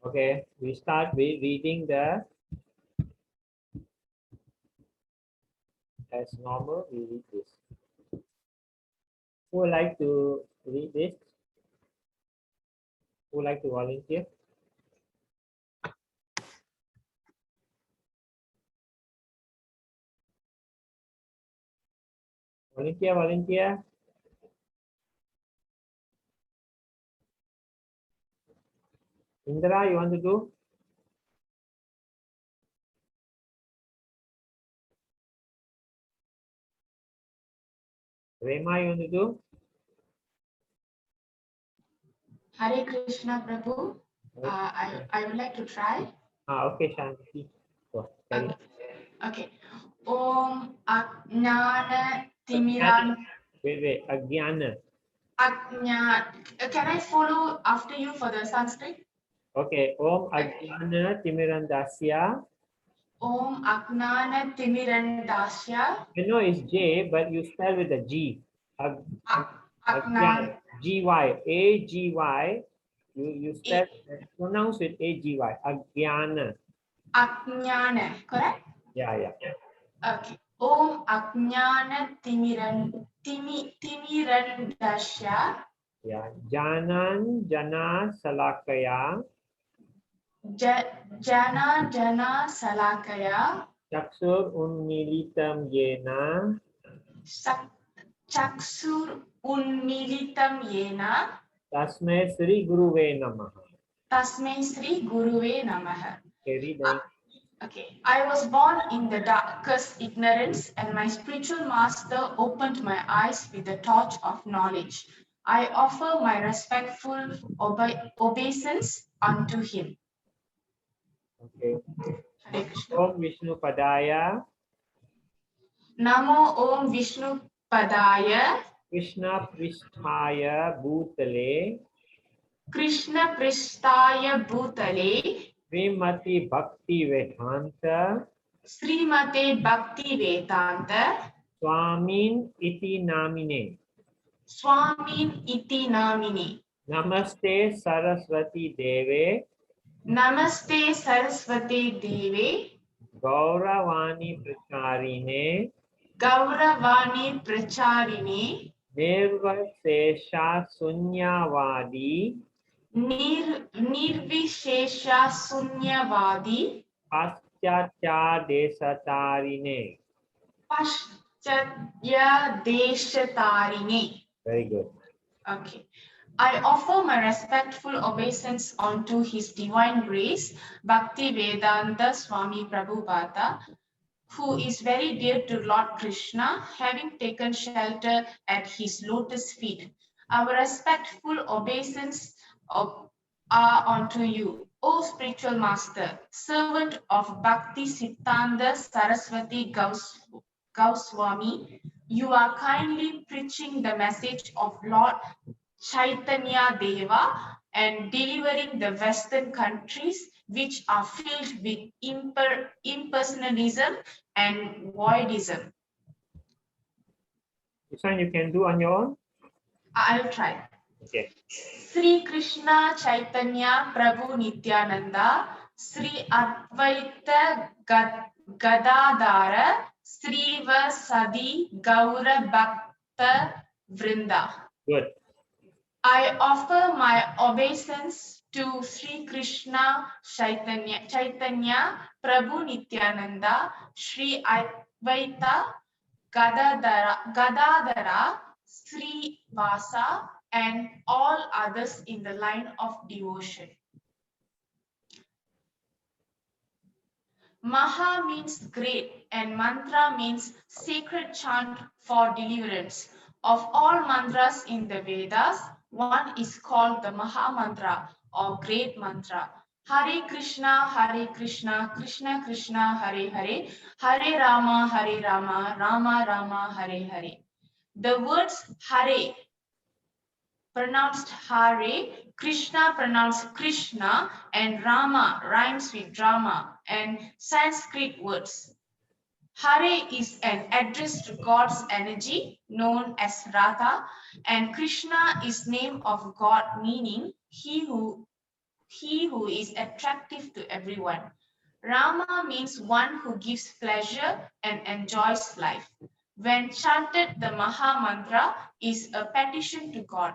Okay, we start with reading the as normal. We read this. Who would like to read this? Who would like to volunteer? Volunteer, volunteer. Indra, you want to do? Rema, you want to do? Hare Krishna, Prabhu. I would like to try. Okay, Shanti. Go. Okay. Om Ajnana Timiran. Wait. Agyana. Can I follow after you for the Sanskrit? Okay. Om Agyana Timirandasya. Om Ajnana Timirandasya. You know it's J, but you spell with a G. Ajnana. G-Y. A-G-Y. You spell, pronounce with A-G-Y. Agyana. Ajnana, correct? Yeah. Okay. Om Ajnana Timirandasya. Yeah. Jana Salakaya. Jana Salakaya. Chaksur Unmilitam Yena. Chaksur Unmilitam Yena. Tasmai Sri Guruve Namaha. Tasmai Sri Guruve Namaha. Okay, Okay, I was born in the darkest ignorance, and my spiritual master opened my eyes with the torch of knowledge. I offer my respectful obeisance unto him. Okay. Hare Krishna. Om Vishnu Padaya. Namo Om Vishnu Padaya. Krishna Pristhaya Bhutale. Krishna Pristhaya Bhutale. Srimati Bhakti Vedanta. Srimate Bhakti Vedanta. Swamin Iti Namine. Swamin Iti Namini. Namaste Saraswati Deve. Namaste Saraswati Deve. Gauravani Pracharine. Gauravani Pracharini. Nirvasesha Sunyavadi. Nirvishesha Sunyavadi. Paschatya Desatarine. Paschatya Deshatarini. Very good. Okay. I offer my respectful obeisance unto His Divine Grace, Bhakti Vedanta Swami Prabhupada, who is very dear to Lord Krishna, having taken shelter at his lotus feet. Our respectful obeisance are unto you, O spiritual master, servant of Bhakti Siddhanta Saraswati Goswami. You are kindly preaching the message of Lord Chaitanya Deva and delivering the Western countries which are filled with impersonalism and voidism. This one you can do on your own? I'll try. Okay. Sri Krishna Chaitanya Prabhu Nityananda, Sri Advaita Gadadara, Sri Vasadi Gaura Bhakta Vrinda. Good. I offer my obeisance to Sri Krishna Chaitanya Prabhu Nityananda, Sri Advaita Gadadara, Sri Vasa, and all others in the line of devotion. Maha means great and mantra means sacred chant for deliverance. Of all mantras in the Vedas, one is called the Maha Mantra or great mantra. Hare Krishna, Krishna Krishna, Hare Hare, Hare Rama, Rama Rama, Hare Hare. The words Hare pronounced Hare, Krishna pronounced Krishna, and Rama rhymes with drama and Sanskrit words. Hare is an address to God's energy known as Radha, and Krishna is name of God meaning he who he who is attractive to everyone. Rama means one who gives pleasure and enjoys life. When chanted, the Maha Mantra is a petition to God.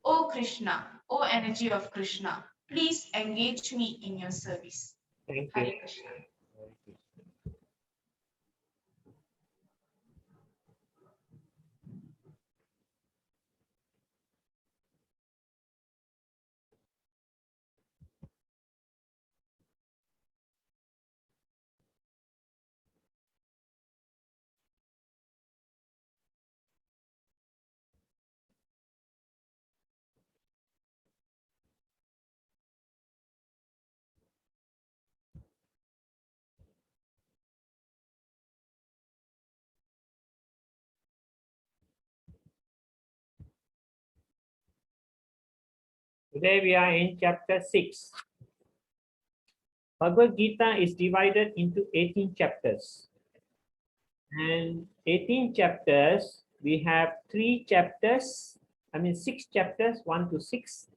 O Krishna, O energy of Krishna, please engage me in your service. Thank you. Hare Krishna. Today we are in chapter 6. Bhagavad Gita is divided into 18 chapters. And 18 chapters, we have 6 chapters, 1 to 6,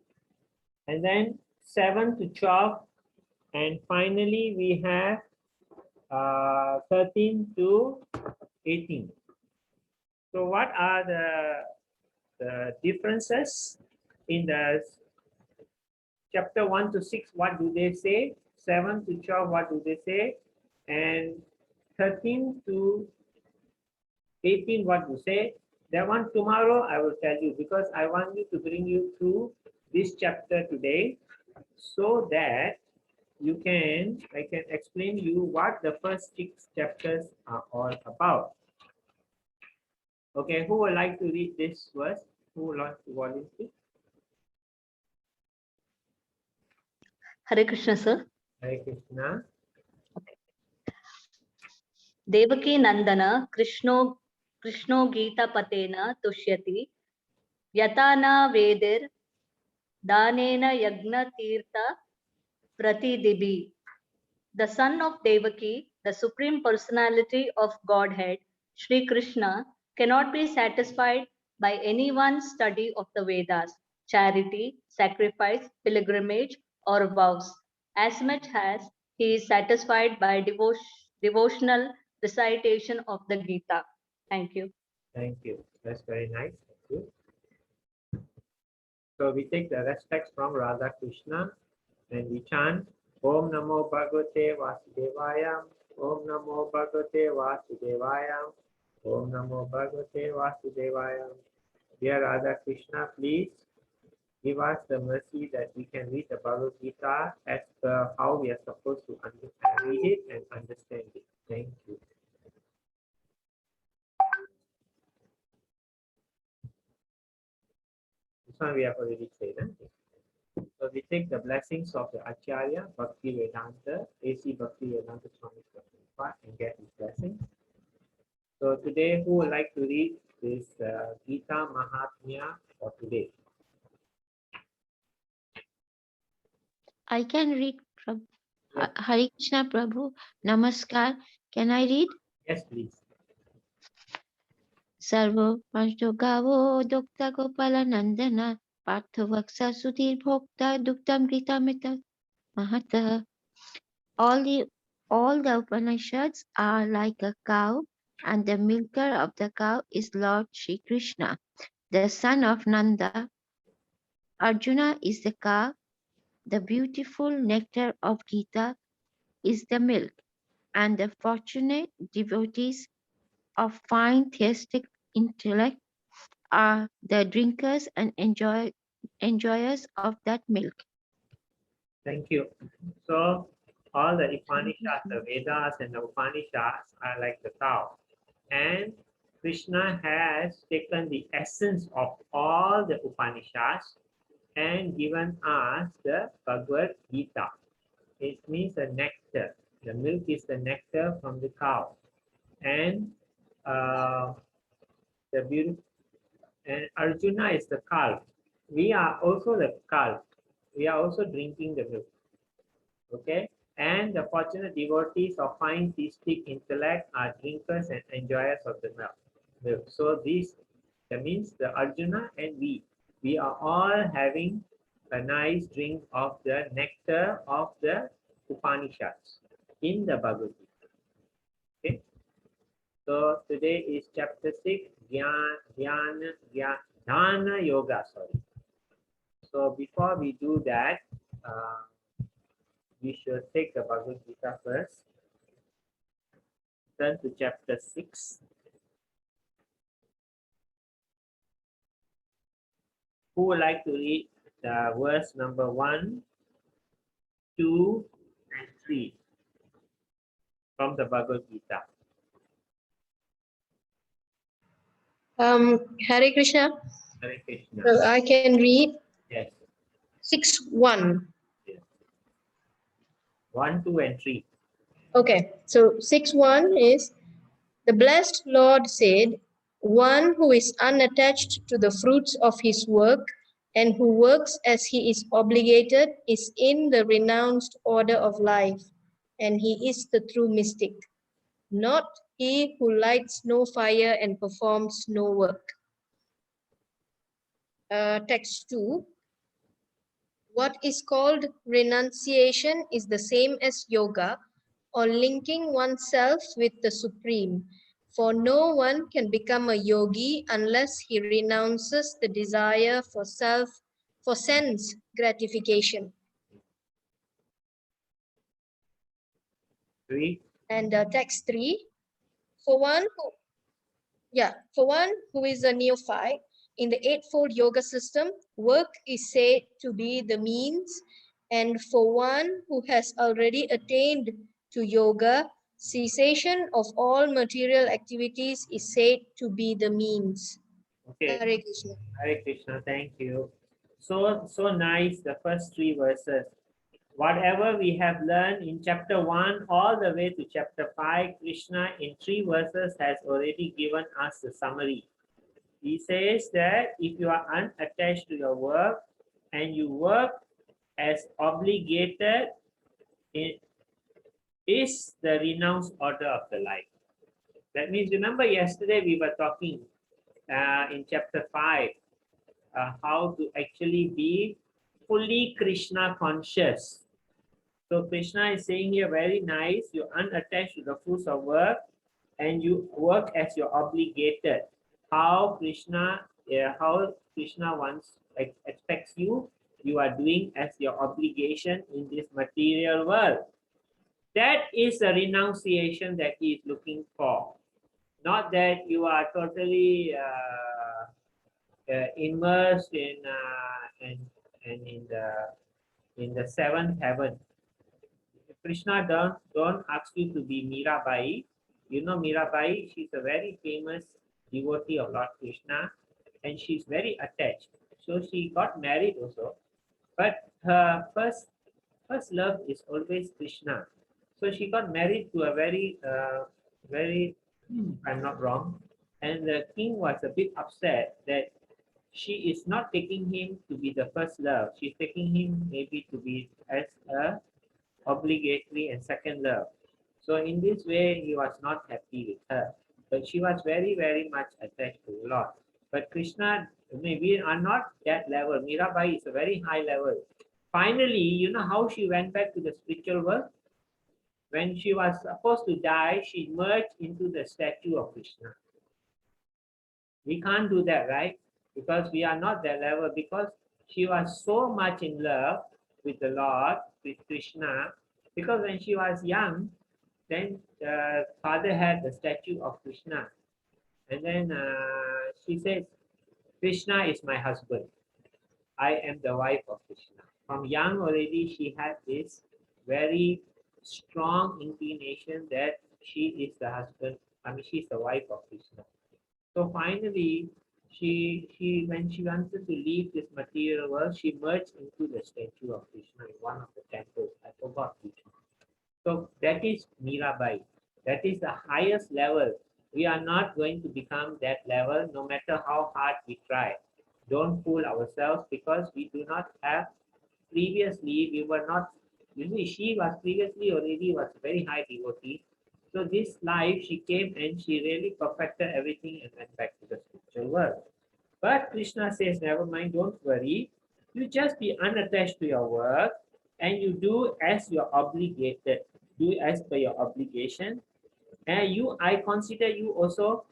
and then 7 to 12, and finally we have 13 to 18. So what are the differences in the chapter 1 to 6? What do they say? 7 to 12, what do they say? And 13 to 18, what you say? That one tomorrow I will tell you, because I want you to bring you through this chapter today, so that I can explain you what the first 6 chapters are all about. Okay, who would like to read this verse? Who would like to volunteer? Hare Krishna, sir. Hare Krishna. Devaki Nandana Krishno Gita Patena Tushyati Yatana Vedir Danena Yagna Tirtha Pratidibi. The son of Devaki, the supreme personality of Godhead, Sri Krishna, cannot be satisfied by anyone's study of the Vedas, charity, sacrifice, pilgrimage, or vows, as much as he is satisfied by devotional recitation of the Gita. Thank you. Thank you. That's very nice. Thank you. So we take the respects from Radha Krishna and we chant Om Namo Bhagavate Vasudevaya. Om Namo Bhagavate Vasudevaya. Om Namo Bhagavate Vasudevaya. Dear Radha Krishna, please give us the mercy that we can read the Bhagavad Gita as per how we are supposed to read it and understand it. Thank you. This one we have already said. So we take the blessings of the Acharya, Bhakti Vedanta, A.C. Bhakti Vedanta Swami Prabhupada, and get his blessings. So today, who would like to read this Gita Mahatmya for today? I can read, Prabhu. Yes. Hare Krishna Prabhu. Namaskar. Can I read? Yes, please. Sarvo Pancho Gavo Dokta Gopala Nandana Partha Vaksa Sudhir Bhokta Duktam Gritamita Mahata. All the Upanishads are like a cow, and the milker of the cow is Lord Shri Krishna, the son of Nanda. Arjuna is the cow. The beautiful nectar of Gita is the milk, and the fortunate devotees of fine theistic intellect are the drinkers and enjoyers of that milk. Thank you. So all the Upanishads, the Vedas and the Upanishads are like the cow. And Krishna has taken the essence of all the Upanishads and given us the Bhagavad Gita. It means the nectar. The milk is the nectar from the cow. And the beautiful, and Arjuna is the calf. We are also the calf. We are also drinking the milk. Okay, and the fortunate devotees of fine theistic intellect are drinkers and enjoyers of the milk. So that means the Arjuna and we are all having a nice drink of the nectar of the Upanishads in the Bhagavad Gita. Okay. So today is chapter 6, Dhyana Yoga. Sorry. So before we do that, we should take the Bhagavad Gita first. Turn to chapter 6. Who would like to read the verse number 1, 2, and 3 from the Bhagavad Gita? Hare Krishna. Hare Krishna. So I can read Yes. 6:1. Yes. 1, 2, and 3. Okay, so 6:1 is the blessed Lord said, one who is unattached to the fruits of his work and who works as he is obligated is in the renounced order of life, and he is the true mystic, not he who lights no fire and performs no work. Text 2. What is called renunciation is the same as yoga, or linking oneself with the Supreme. For no one can become a yogi unless he renounces the desire for sense gratification. 3. And text 3. For one who is a neophyte in the Eightfold Yoga system, work is said to be the means, and for one who has already attained to yoga, cessation of all material activities is said to be the means. Okay. Hare Krishna. Hare Krishna. Thank you. So nice. The first 3 verses. Whatever we have learned in chapter 1 all the way to chapter 5, Krishna in 3 verses has already given us the summary. He says that if you are unattached to your work and you work as obligated, it is the renounced order of the life. That means, remember yesterday we were talking in chapter 5 how to actually be fully Krishna conscious. So Krishna is saying here very nice, you're unattached to the fruits of work and you work as you're obligated. How Krishna wants expects you are doing as your obligation in this material world. That is the renunciation that he is looking for. Not that you are totally immersed in the seventh heaven. Krishna don't ask you to be Mirabai. You know Mirabai, she's a very famous devotee of Lord Krishna and she's very attached. So she got married also, but her first love is always Krishna. So she got married to a very, if I'm not wrong, and the king was a bit upset that she is not taking him to be the first love. She's taking him maybe to be as a obligatory and second love. So in this way, he was not happy with her. But she was very, very much attached to the Lord. But Krishna, maybe are not that level. Mirabai is a very high level. Finally, you know how she went back to the spiritual world? When she was supposed to die, she merged into the statue of Krishna. We can't do that, right? Because we are not that level, because she was so much in love with the Lord, with Krishna, because when she was young, then the father had the statue of Krishna. And then she says, Krishna is my husband. I am the wife of Krishna. From young already, she had this very strong inclination that she is the husband, she's the wife of Krishna. So finally, she when she wanted to leave this material world, she merged into the statue of Krishna in one of the temples. I forgot which one. So that is Mirabai. That is the highest level. We are not going to become that level no matter how hard we try. Don't fool ourselves, because we do not have, previously we were not, she was previously already was a very high devotee. So this life she came and she really perfected everything and went back to the spiritual world. But Krishna says, never mind, don't worry. You just be unattached to your work and you do as you're obligated, do as per your obligation. And I consider you also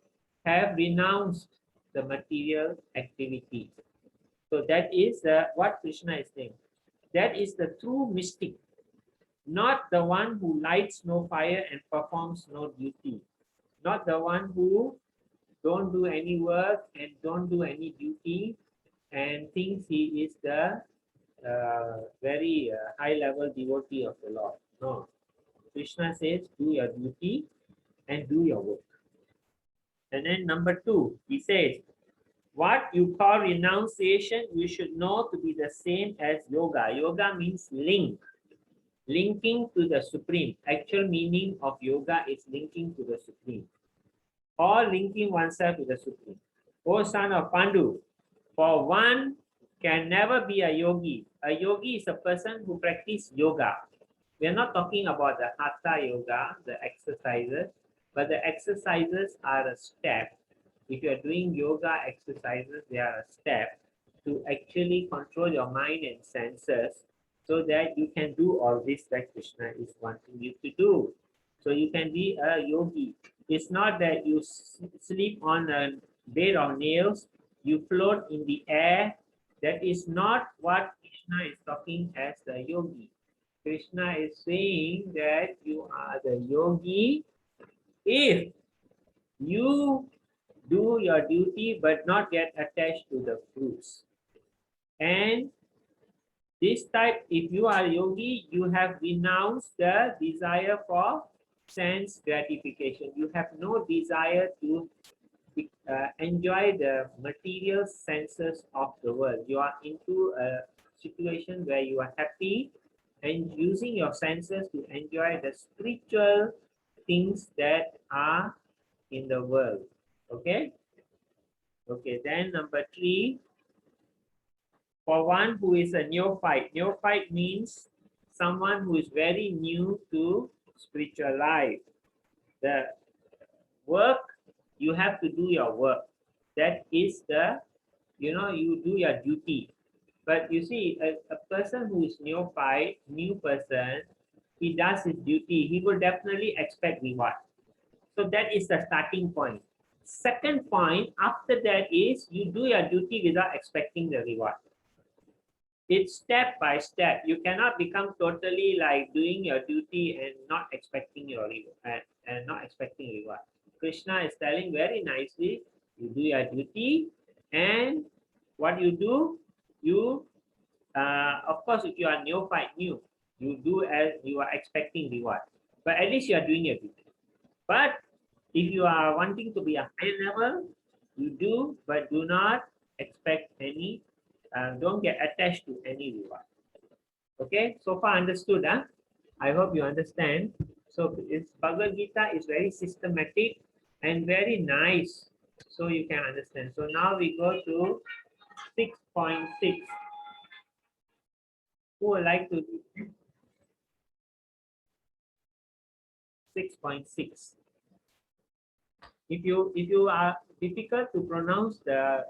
have renounced the material activity. So that is what Krishna is saying. That is the true mystic, not the one who lights no fire and performs no duty, not the one who don't do any work and don't do any duty and thinks he is the very high level devotee of the Lord. No. Krishna says, do your duty and do your work. And then number 2, he says, what you call renunciation, you should know to be the same as yoga. Yoga means link, linking to the Supreme. Actual meaning of yoga is linking to the Supreme, or linking oneself to the Supreme. O son of Pandu, for one can never be a yogi. A yogi is a person who practices yoga. We are not talking about the hatha yoga, the exercises, but the exercises are a step. If you are doing yoga exercises, they are a step to actually control your mind and senses so that you can do all this that Krishna is wanting you to do. So you can be a yogi. It's not that you sleep on a bed of nails, you float in the air. That is not what Krishna is talking as the yogi. Krishna is saying that you are the yogi if you do your duty but not get attached to the fruits. And this type, if you are yogi, you have renounced the desire for sense gratification. You have no desire to enjoy the material senses of the world. You are into a situation where you are happy and using your senses to enjoy the spiritual things that are in the world. Okay? Okay, then number 3, for one who is a neophyte. Neophyte means someone who is very new to spiritual life. The work, you have to do your work. That is the, you do your duty. But you see, a person who is neophyte, new person, he does his duty, he will definitely expect reward. So that is the starting point. Second point after that is you do your duty without expecting the reward. It's step by step. You cannot become totally like doing your duty and not expecting your reward and not expecting reward. Krishna is telling very nicely, you do your duty, and what you do, you of course if you are neophyte, new, you do as you are expecting reward, but at least you are doing your duty. But if you are wanting to be a higher level, you do, but do not expect any, don't get attached to any reward. Okay, so far understood, huh? I hope you understand. So it's Bhagavad Gita is very systematic and very nice, so you can understand. So now we go to 6.6. Who would like to 6.6? If you are difficult to pronounce the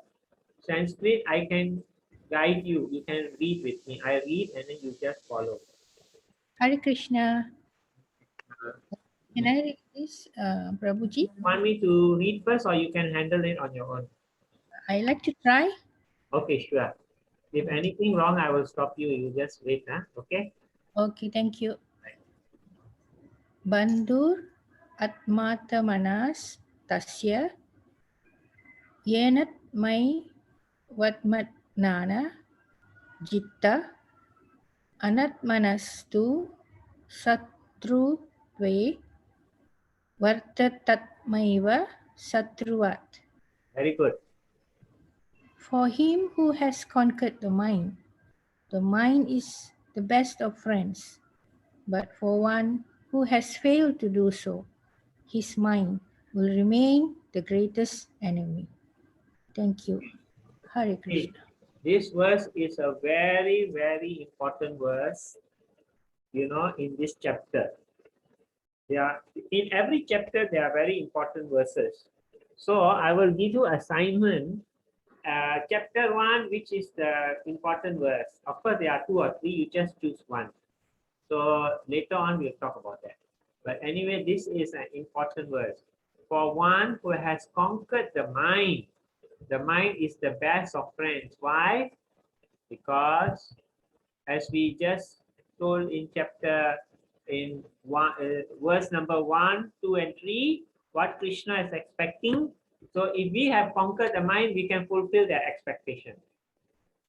Sanskrit, I can guide you. You can read with me. I read and then you just follow. Hare Krishna. Can I read this, Prabhuji? Want me to read first or you can handle it on your own? I like to try. Okay, sure. If anything wrong, I will stop you. You just wait, huh? Okay? Okay, thank you. Bandhur atmata manas tasya yenat mai vatmat nana jitta anatmanastu satrutve vartatatmaiva satruvat. Very good. For him who has conquered the mind is the best of friends. But for one who has failed to do so, his mind will remain the greatest enemy. Thank you. Hare Krishna. This verse is a very, very important verse, in this chapter. In every chapter, there are very important verses. So I will give you assignment chapter 1, which is the important verse. Of course, there are 2 or 3, you just choose one. So later on, we'll talk about that. But anyway, this is an important verse. For one who has conquered the mind is the best of friends. Why? Because as we just told in verse number 1, 2, and 3, what Krishna is expecting. So if we have conquered the mind, we can fulfill their expectation.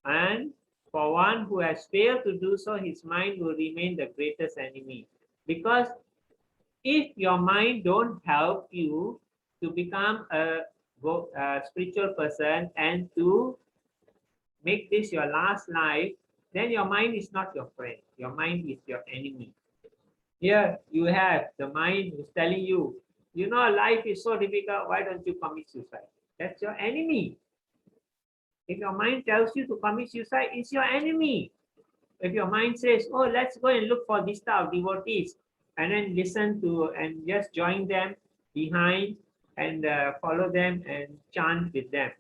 And for one who has failed to do so, his mind will remain the greatest enemy. Because if your mind don't help you to become a spiritual person and to make this your last life, then your mind is not your friend. Your mind is your enemy. Here you have the mind who's telling you, you know, life is so difficult, why don't you commit suicide? That's your enemy. If your mind tells you to commit suicide, it's your enemy. If your mind says, oh, let's go and look for this type of devotees, and then listen to and just join them behind and follow them and chant with them.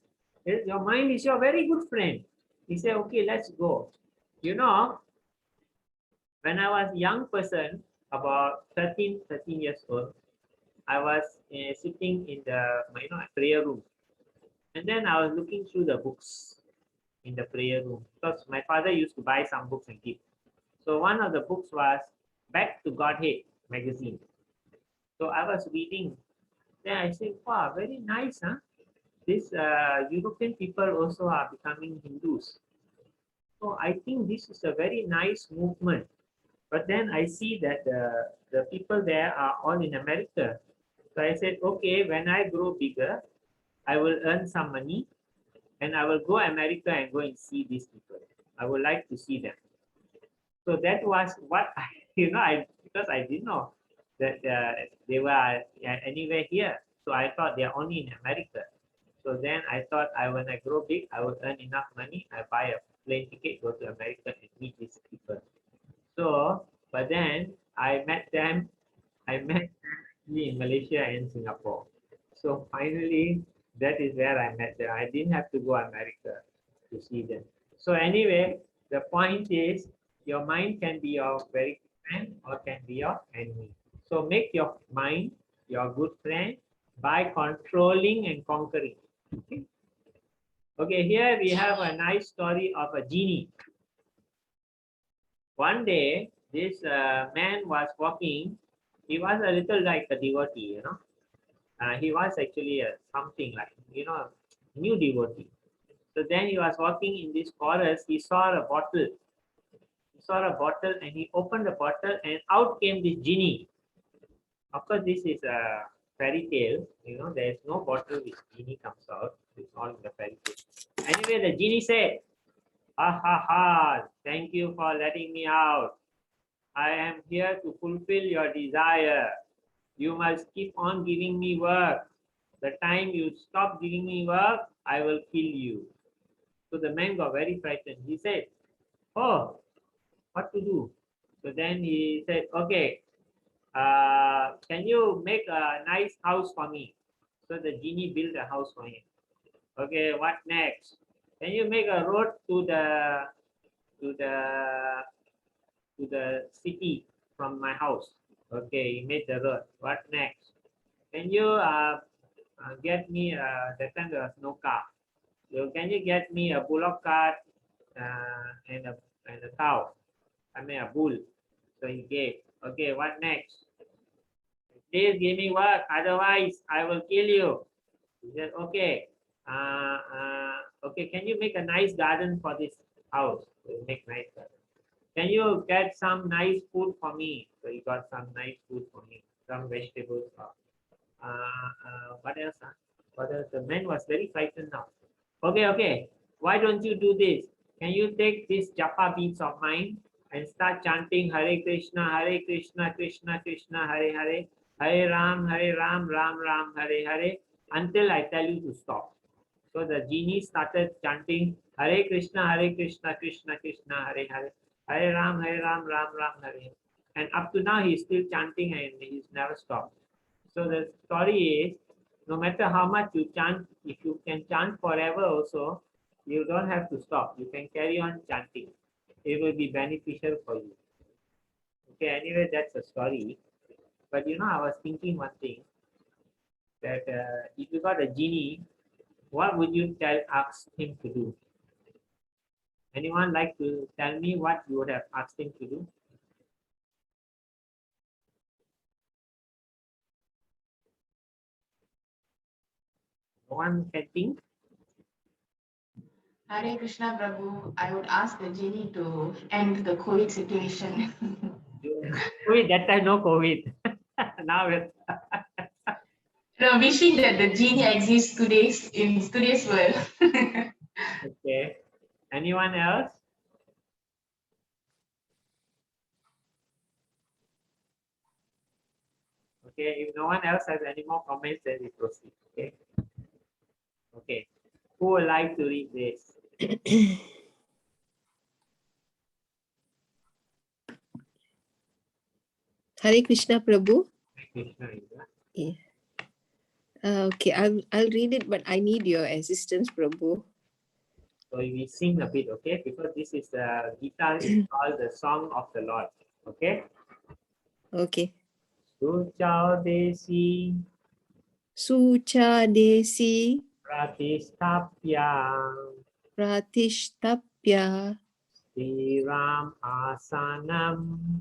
Your mind is your very good friend. He said, okay, let's go. You know, when I was a young person, about 13 years old, I was sitting in the prayer room. And then I was looking through the books in the prayer room because my father used to buy some books and keep. So one of the books was Back to Godhead magazine. So I was reading. Then I said, wow, very nice, huh? These European people also are becoming Hindus. So I think this is a very nice movement. But then I see that the people there are all in America. So I said, okay, when I grow bigger, I will earn some money and I will go America and go and see these people. I would like to see them. So that was what I, because I didn't know that they were anywhere here. So I thought they are only in America. So then I thought when I grow big, I will earn enough money. I buy a plane ticket, go to America and meet these people. So, but then I met them in Malaysia and Singapore. So finally, that is where I met them. I didn't have to go America to see them. So anyway, the point is your mind can be your very good friend or can be your enemy. So make your mind your good friend by controlling and conquering. Okay, okay, here we have a nice story of a genie. One day, this man was walking. He was a little like a devotee, he was actually something like, new devotee. So then he was walking in this forest. He saw a bottle. He saw a bottle and he opened the bottle and out came this genie. Of course, this is a fairy tale. There is no bottle which genie comes out. It's all in the fairy tale. Anyway, the genie said, ha ha ha, thank you for letting me out. I am here to fulfill your desire. You must keep on giving me work. The time you stop giving me work, I will kill you. So the man got very frightened. He said, oh, what to do? So then he said, okay, can you make a nice house for me? So the genie built a house for him. Okay, what next? Can you make a road to the city from my house? Okay, he made the road. What next? Can you get me that time there was no car. So can you get me a bullock cart and a cow? I mean a bull. So he gave. Okay, what next? Please give me work, otherwise I will kill you. He said, okay. Okay, can you make a nice garden for this house? So he make nice garden. Can you get some nice food for me? So he got some nice food for me, some vegetables. What else? What else? The man was very frightened now. Okay. Why don't you do this? Can you take these japa beads of mine and start chanting Hare Krishna, Krishna Krishna, Hare Hare, Hare Ram, Ram Ram, Hare Hare, until I tell you to stop. So the genie started chanting Hare Krishna, Krishna Krishna, Hare Hare, Hare Ram, Ram Ram, Hare Hare. And up to now he's still chanting and he's never stopped. So the story is, no matter how much you chant, if you can chant forever also, You don't have to stop. You can carry on chanting. It will be beneficial for you. Okay, anyway, that's a story. But I was thinking one thing, that if you got a genie, what would you ask him to do? Anyone like to tell me what you would have asked him to do? No one can think? Hare Krishna Prabhu, I would ask the genie to end the COVID situation. Wait, that time no COVID. Now it's Wishing that the genie exists in today's world. okay. Anyone else? Okay, if no one else has any more comments, then we proceed. Okay. Okay. Who would like to read this? Hare Krishna Prabhu. Krishna, Indra. Yeah. Okay, I'll read it, but I need your assistance, Prabhu. So we sing a bit, okay? Because this is the Gita is called the Song of the Lord. Okay? Okay. Suchao Desi Sucha Desi Pratistapya Pratishtapya Sri Ram Asanam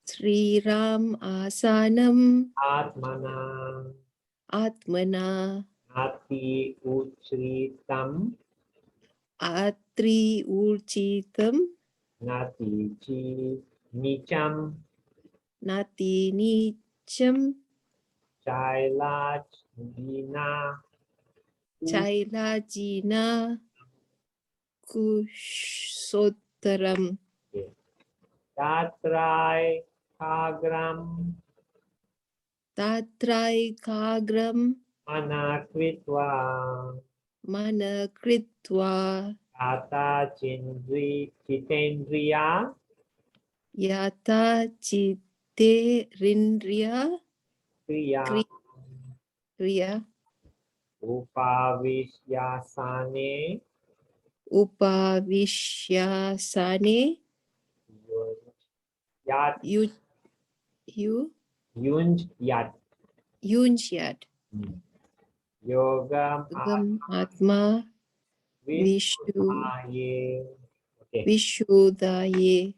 Sri Ram Asanam Atmana Atmana Nati Uchritam Atri Urchitam Nati Chi Nicham Nati Nicham Chailaj Dina Chailajina Kushotaram Tatrai Kagram Tatrai Kagram Manakritva Manakritva Tata Chitendriya Yata Chitte Rindriya Kriya Kriya Upavishyasane Upavishyasane Yat Yunj Yat Yunjyat Yogam Gam Atma Vishu Aye. Okay. Vishudaye.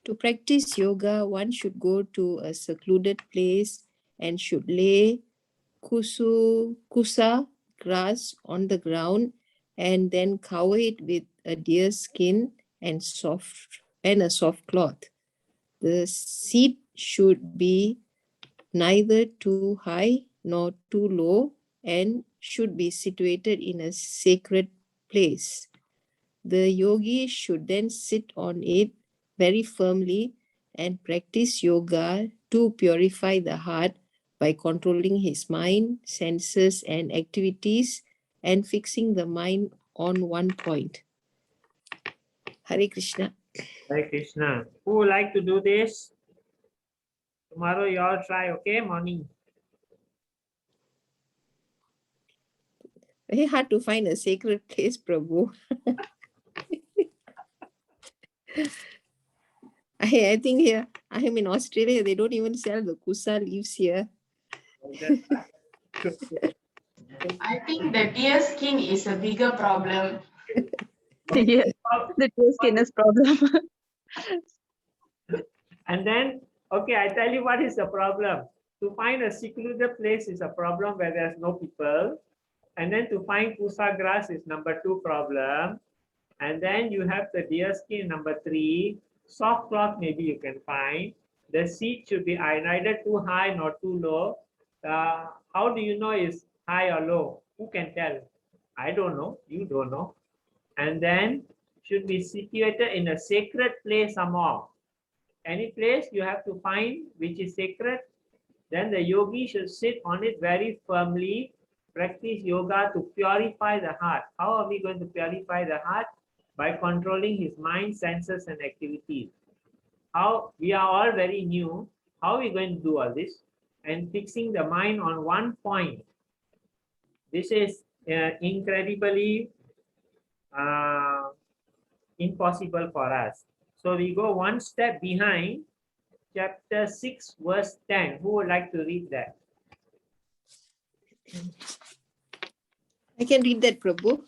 To practice yoga, one should go to a secluded place and should lay kusa grass on the ground and then cover it with a deer skin and a soft cloth. The seat should be neither too high nor too low and should be situated in a sacred place. The yogi should then sit on it very firmly and practice yoga to purify the heart by controlling his mind, senses, and activities and fixing the mind on one point. Hare Krishna. Hare Krishna. Who would like to do this? Tomorrow you all try, okay? Morning. Very hard to find a sacred place, Prabhu. I think here, I am in Australia, they don't even sell the kusa leaves here. I think the deer skin is a bigger problem. Yeah, the deer skin is problem. And then, okay, I tell you what is the problem. To find a secluded place is a problem where there's no people. And then to find pusa grass is number 2 problem. And then you have the deer skin, number 3. Soft cloth maybe you can find. The seat should be neither too high nor too low. How do you know is high or low? Who can tell? I don't know. You don't know. And then should be situated in a sacred place somehow. Any place you have to find which is sacred, then the yogi should sit on it very firmly, practice yoga to purify the heart. How are we going to purify the heart? By controlling his mind, senses, and activities. How we are all very new. How are we going to do all this? And fixing the mind on one point. This is incredibly impossible for us. So we go one step behind, chapter 6, verse 10. Who would like to read that? I can read that, Prabhu.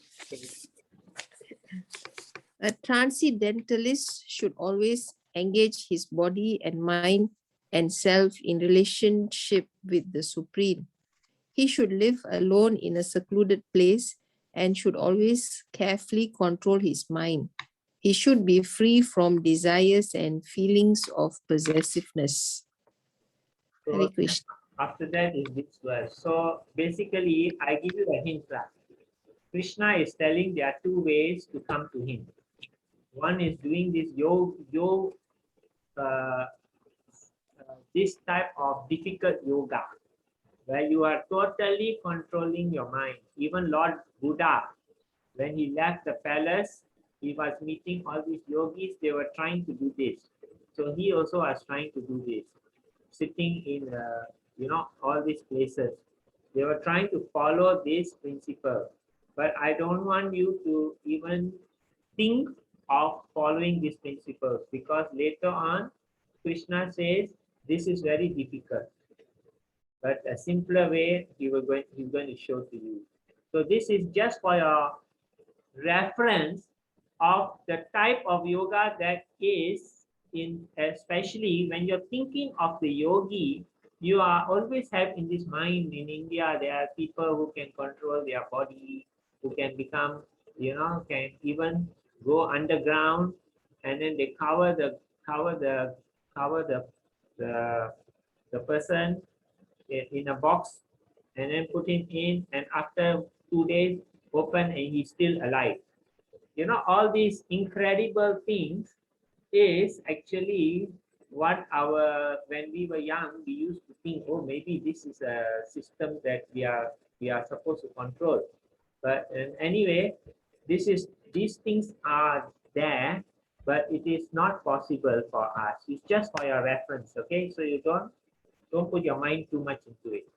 A transcendentalist should always engage his body and mind and self in relationship with the Supreme. He should live alone in a secluded place and should always carefully control his mind. He should be free from desires and feelings of possessiveness. So Hare Krishna. after that is this verse. So basically, I give you a hint. Krishna is telling there are two ways to come to him. One is doing this this type of difficult yoga, where you are totally controlling your mind. Even Lord Buddha, when he left the palace, he was meeting all these yogis. They were trying to do this. So he also was trying to do this, sitting in all these places. They were trying to follow this principle. But I don't want you to even think of following these principles, because later on Krishna says this is very difficult, but a simpler way he's going to show to you. So this is just for your reference of the type of yoga that is in, especially when you're thinking of the yogi, you are always have in this mind. In India, there are people who can control their body, who can become, can even go underground, and then they cover the person in a box, and then put him in, and after 2 days open and he's still alive. All these incredible things is actually what when we were young, we used to think, oh, maybe this is a system that we are supposed to control. But anyway, these things are there, but it is not possible for us. It's just for your reference, okay? So you don't put your mind too much into it.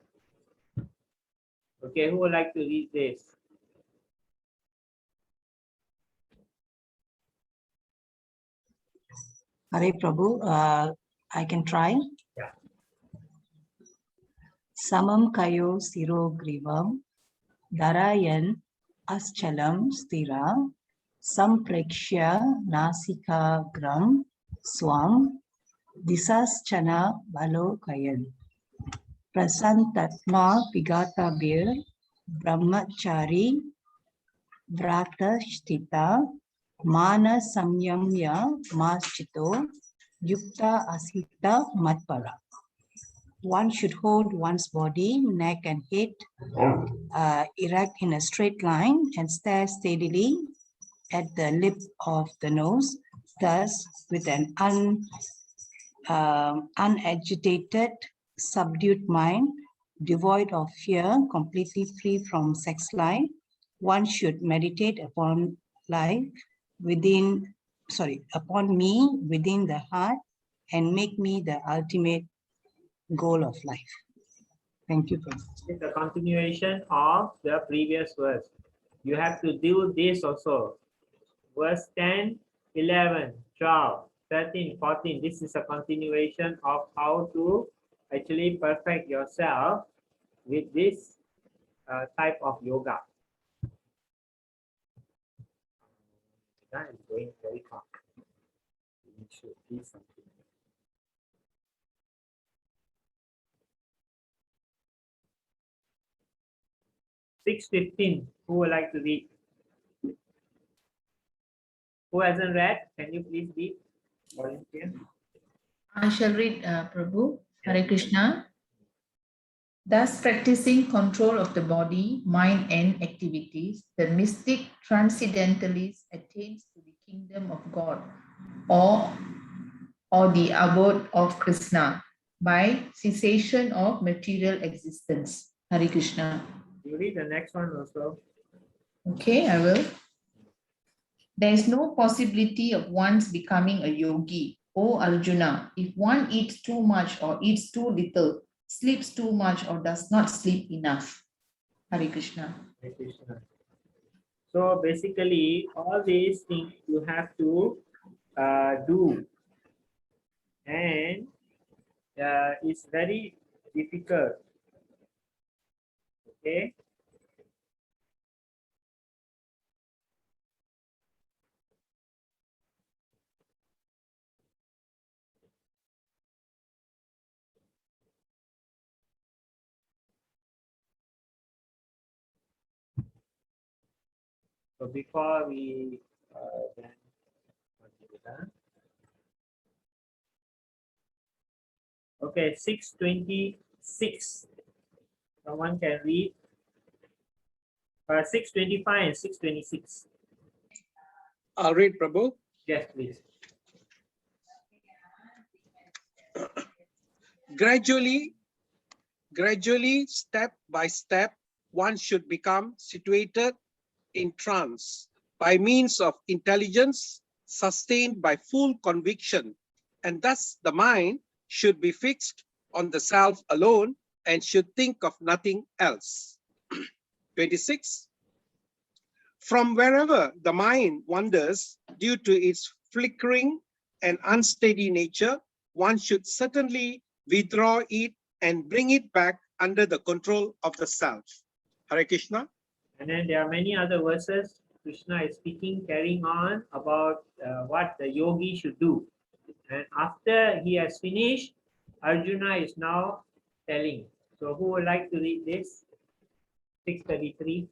Okay, who would like to read this? Hare Prabhu, I can try. Yeah. Samam kayo siro grivam darayan aschalam stira samprekshya nasika gram swam disaschana balokayan prasantatma vigatabir brahmachari vrata sthita mana samyamya maschito yukta asita matpara. One should hold one's body, neck and head erect in a straight line and stare steadily at the lip of the nose, thus with an unagitated, subdued mind, devoid of fear, completely free from sex life. One should meditate upon upon me within the heart and make me the ultimate goal of life. Thank you. It's a continuation of the previous verse. You have to do this also. Verse 10, 11, 12, 13, 14. This is a continuation of how to actually perfect yourself with this type of yoga. That is going very fast. We should do something. 6:15. Who would like to read? Who hasn't read? Can you please read? Volunteer. I shall read, Prabhu. Hare Krishna. Thus, practicing control of the body, mind, and activities, the mystic transcendentalist attains to the kingdom of God, or the abode of Krishna, by cessation of material existence. Hare Krishna. You read the next one also. Okay, I will. There is no possibility of one's becoming a yogi. O Arjuna, if one eats too much or eats too little, sleeps too much or does not sleep enough. Hare Krishna. Hare Krishna. So basically, all these things you have to do, and it's very difficult. Okay. So before we then continue that. Okay, 626. Someone can read 625 and 626. I'll read, Prabhu. Yes, please. Gradually, step by step, one should become situated in trance by means of intelligence sustained by full conviction, and thus the mind should be fixed on the self alone and should think of nothing else. 26. From wherever the mind wanders due to its flickering and unsteady nature, one should certainly withdraw it and bring it back under the control of the self. Hare Krishna. And then there are many other verses. Krishna is speaking, carrying on about what the yogi should do. And after he has finished, Arjuna is now telling. So who would like to read this? 633.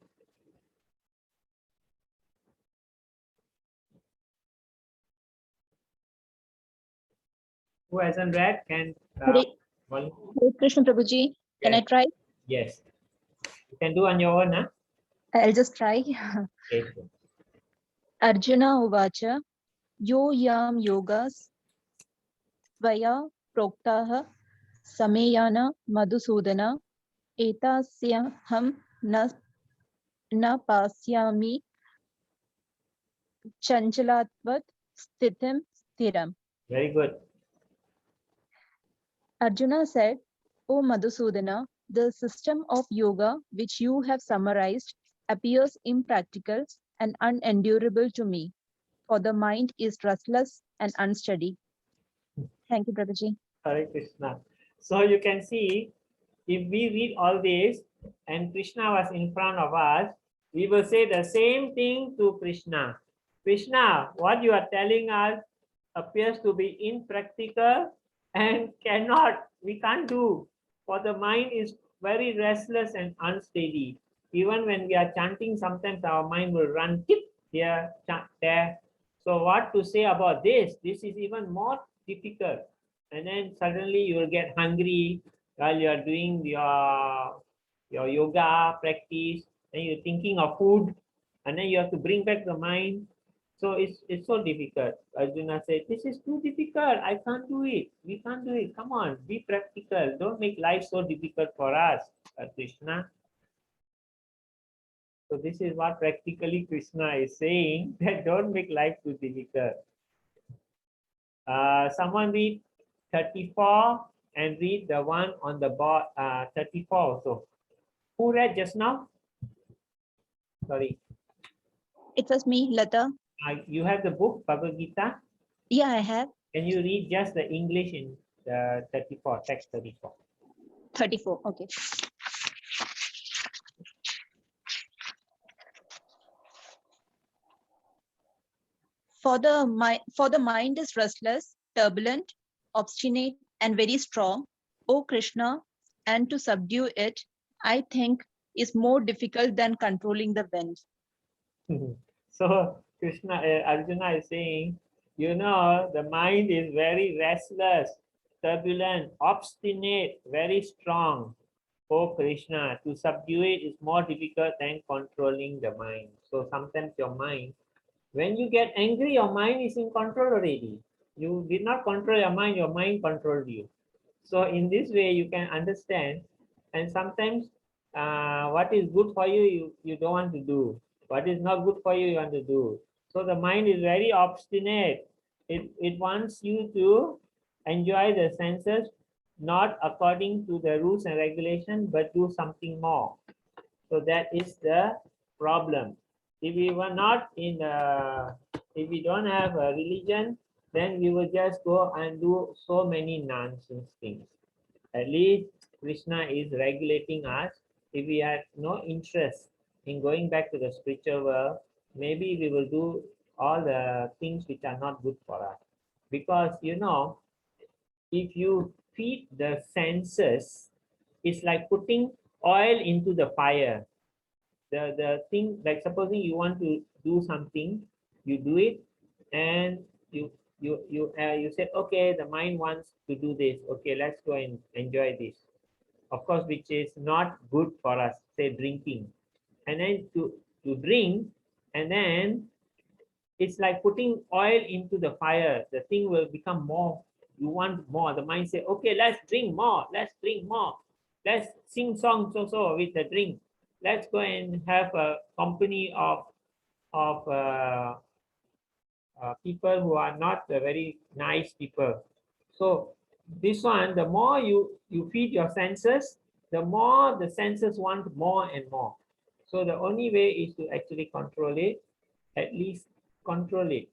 Who hasn't read can Hare Krishna Prabhuji, can I yes. try? Yes. You can do on your own, huh? I'll just try. Okay. Arjuna Uvacha, Yo Yam Yogas Svaya Proktaha Sameyana Madhusudana Etasyaham na Pasyami Chanchalatvat Stithim Stiram. Very good. Arjuna said, O Madhusudana, the system of yoga which you have summarized appears impractical and unendurable to me, for the mind is restless and unsteady. Thank you, Prabhuji. Hare Krishna. So you can see, if we read all this and Krishna was in front of us, we will say the same thing to Krishna. Krishna, what you are telling us appears to be impractical and we can't do. For the mind is very restless and unsteady. Even when we are chanting, sometimes our mind will run here, there. So what to say about this? This is even more difficult. And then suddenly you will get hungry while you are doing your yoga practice, and you're thinking of food, and then you have to bring back the mind. So it's so difficult. Arjuna said, this is too difficult. I can't do it. We can't do it. Come on, be practical. Don't make life so difficult for us, Krishna. So this is what practically Krishna is saying, that don't make life too difficult. Someone read 34 and read the one on the board, 34 also. Who read just now? Sorry. It was me, Lata. You have the book, Bhagavad Gita? Yeah, I have. Can you read just the English in the 34, text 34? 34, okay. For the mind is restless, turbulent, obstinate, and very strong, O Krishna, and to subdue it, I think, is more difficult than controlling the wind. So Krishna, Arjuna is saying, the mind is very restless, turbulent, obstinate, very strong. Oh Krishna, to subdue it is more difficult than controlling the mind. So sometimes your mind, when you get angry, your mind is in control already. You did not control your mind controlled you. So in this way, you can understand. And sometimes what is good for you, you don't want to do. What is not good for you, you want to do. So the mind is very obstinate. It wants you to enjoy the senses, not according to the rules and regulations, but do something more. So that is the problem. If we were not in if we don't have a religion, then we will just go and do so many nonsense things. At least Krishna is regulating us. If we had no interest in going back to the spiritual world, maybe we will do all the things which are not good for us. Because if you feed the senses, it's like putting oil into the fire. The thing, like supposing you want to do something, you do it, and you said, okay, the mind wants to do this. Okay, let's go and enjoy this. Of course, which is not good for us, say drinking. And then to drink, and then it's like putting oil into the fire. The thing will become more. You want more. The mind say, okay, let's drink more. Let's drink more. Let's sing songs also with the drink. Let's go and have a company of people who are not very nice people. So this one, the more you feed your senses, the more the senses want more and more. So the only way is to actually control it, at least control it.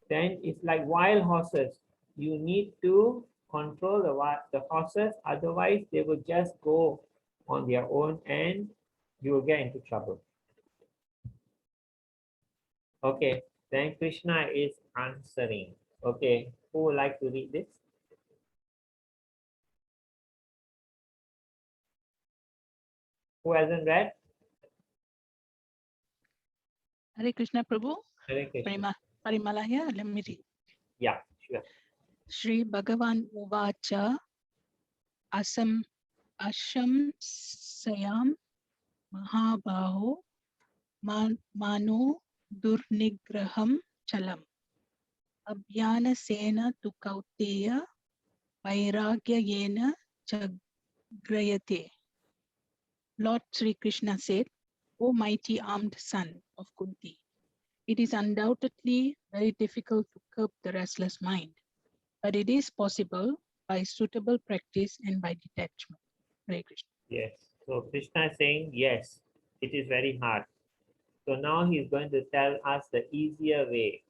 Then it's like wild horses. You need to control the horses, otherwise they will just go on their own and you will get into trouble. Okay, then Krishna is answering. Okay, who would like to read this? Who hasn't read? Hare Krishna Prabhu. Hare Krishna. Parimala here, let me read. Yeah, sure. Shri Bhagavan Uvacha Asam Sayam Mahabaho Mano Durnigraham Chalam Abhyana Sena Tu Kauteya Vairagya Yena Jagrayate. Lord Sri Krishna said, O mighty armed son of Kunti, it is undoubtedly very difficult to curb the restless mind, but it is possible by suitable practice and by detachment. Hare Krishna. Yes. So Krishna is saying, yes, it is very hard. So now he's going to tell us the easier way.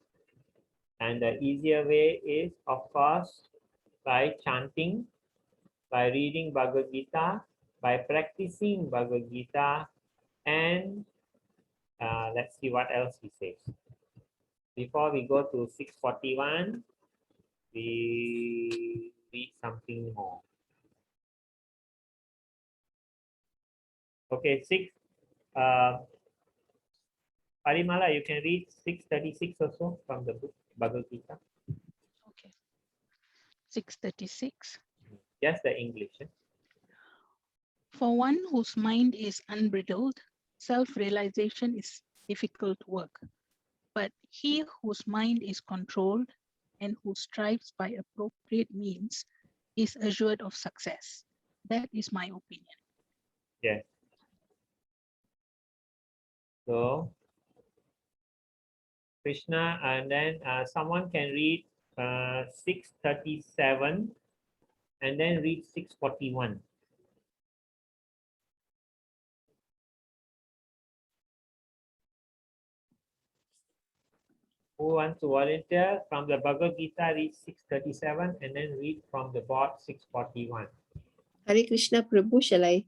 And the easier way is, of course, by chanting, by reading Bhagavad Gita, by practicing Bhagavad Gita, and let's see what else he says. Before we go to 641, we read something more. Okay, Parimala, you can read 636 or so from the book Bhagavad Gita. Okay. 636. Just the English. For one whose mind is unbridled, self-realization is difficult work. But he whose mind is controlled and who strives by appropriate means is assured of success. That is my opinion. Yes. So, Krishna, and then someone can read 637 and then read 641. Who wants to volunteer from the Bhagavad Gita, read 637 and then read from the board 641. Hare Krishna Prabhu, shall I?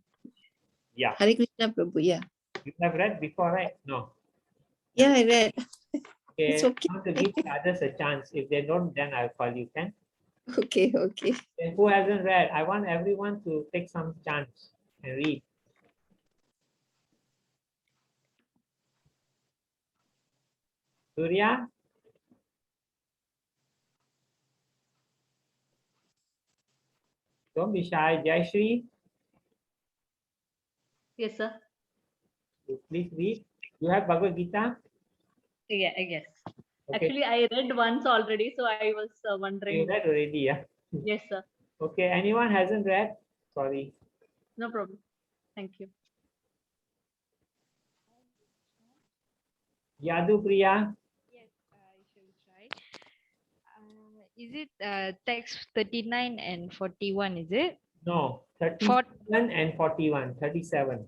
Yeah. Hare Krishna Prabhu, yeah. You have read before, right? No. Yeah, I read. Okay. It's okay. I want to give the others a chance. If they don't, then I'll call you, can? Okay, okay. And who hasn't read? I want everyone to take some chance and read. Surya? Don't be shy. Jayashree, Yes, sir. please read. You have Bhagavad Gita? Yeah, yes. Okay. Actually, I read once already, so I was wondering. You read already, yeah? Yes, sir. Okay, anyone hasn't read? Sorry. No problem. Thank you. Yadu Priya? Yes, I shall try. Is it text 39 and 41, is it? No, 37 and 41. 37.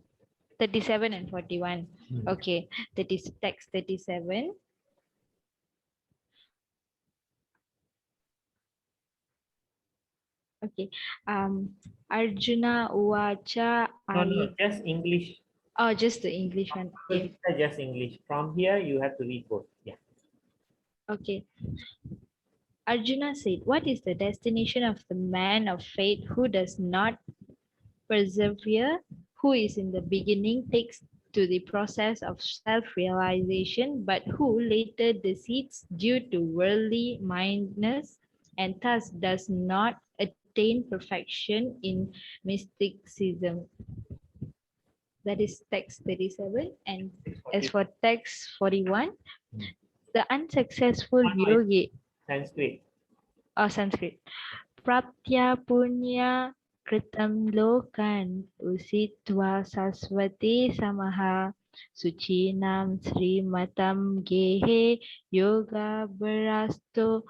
37 and 41. Okay, that is text 37. Okay. Arjuna Uvacha No, just English. Oh, just the English one. Okay. Just English. From here, you have to read both. Yeah. Okay. Arjuna said, what is the destination of the man of faith who does not persevere, who is in the beginning takes to the process of self-realization, but who later deceits due to worldly mindedness and thus does not attain perfection in mysticism. That is text 37. And as for text 41, the unsuccessful yogi, Sanskrit. Sanskrit, Praptya punya kritam lokan usitva saswati samaha sucinam srimatam gehe yoga barasto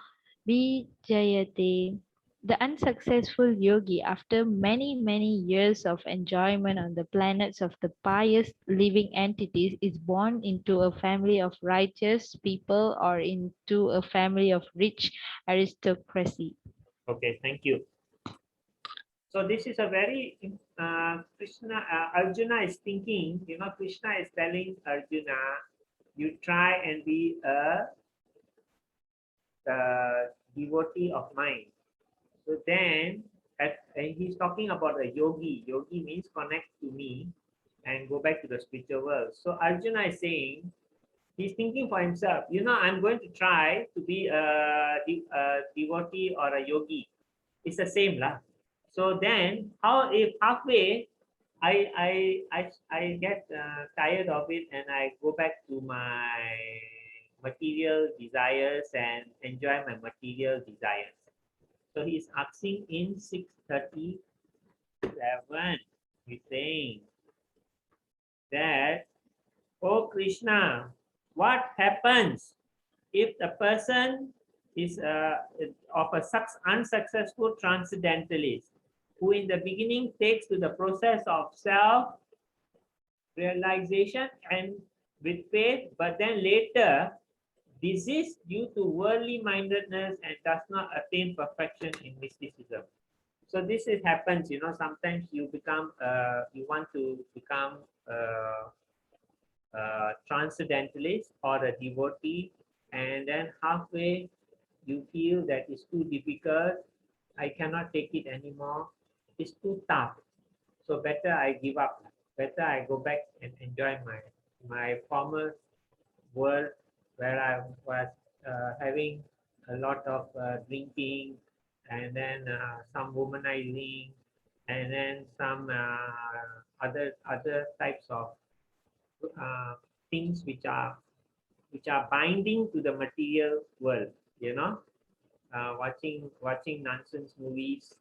vijayate. The unsuccessful yogi, after many years of enjoyment on the planets of the pious living entities, is born into a family of righteous people or into a family of rich aristocracy. Okay, thank you. So this is a very Arjuna is thinking, Krishna is telling Arjuna, you try and be a devotee of mine. So then, and he's talking about a yogi. Yogi means connect to me and go back to the spiritual world. So Arjuna is saying, he's thinking for himself, I'm going to try to be a devotee or a yogi. It's the same lah. So then, how if halfway I get tired of it and I go back to my material desires and enjoy my material desires? So he's asking in 637, he's saying that, oh Krishna, what happens if the person is of a unsuccessful transcendentalist who in the beginning takes to the process of self-realization and with faith, but then later desists due to worldly mindedness and does not attain perfection in mysticism? So this happens, sometimes you become, you want to become transcendentalist or a devotee, and then halfway you feel that it's too difficult, I cannot take it anymore, it's too tough, so better I give up, better I go back and enjoy my former world where I was having a lot of drinking, and then some womanizing, and then some other types of things which are binding to the material world. Watching nonsense movies.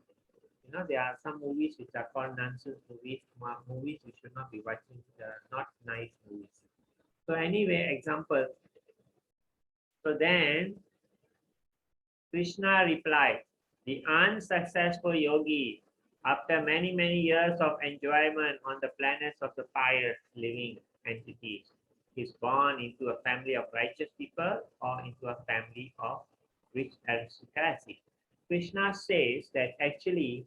There are some movies which are called nonsense movies. Movies we should not be watching. Not nice movies. So anyway, example. So then Krishna replied, the unsuccessful yogi, after many years of enjoyment on the planets of the pious living entities, is born into a family of righteous people or into a family of rich aristocracy. Krishna says that actually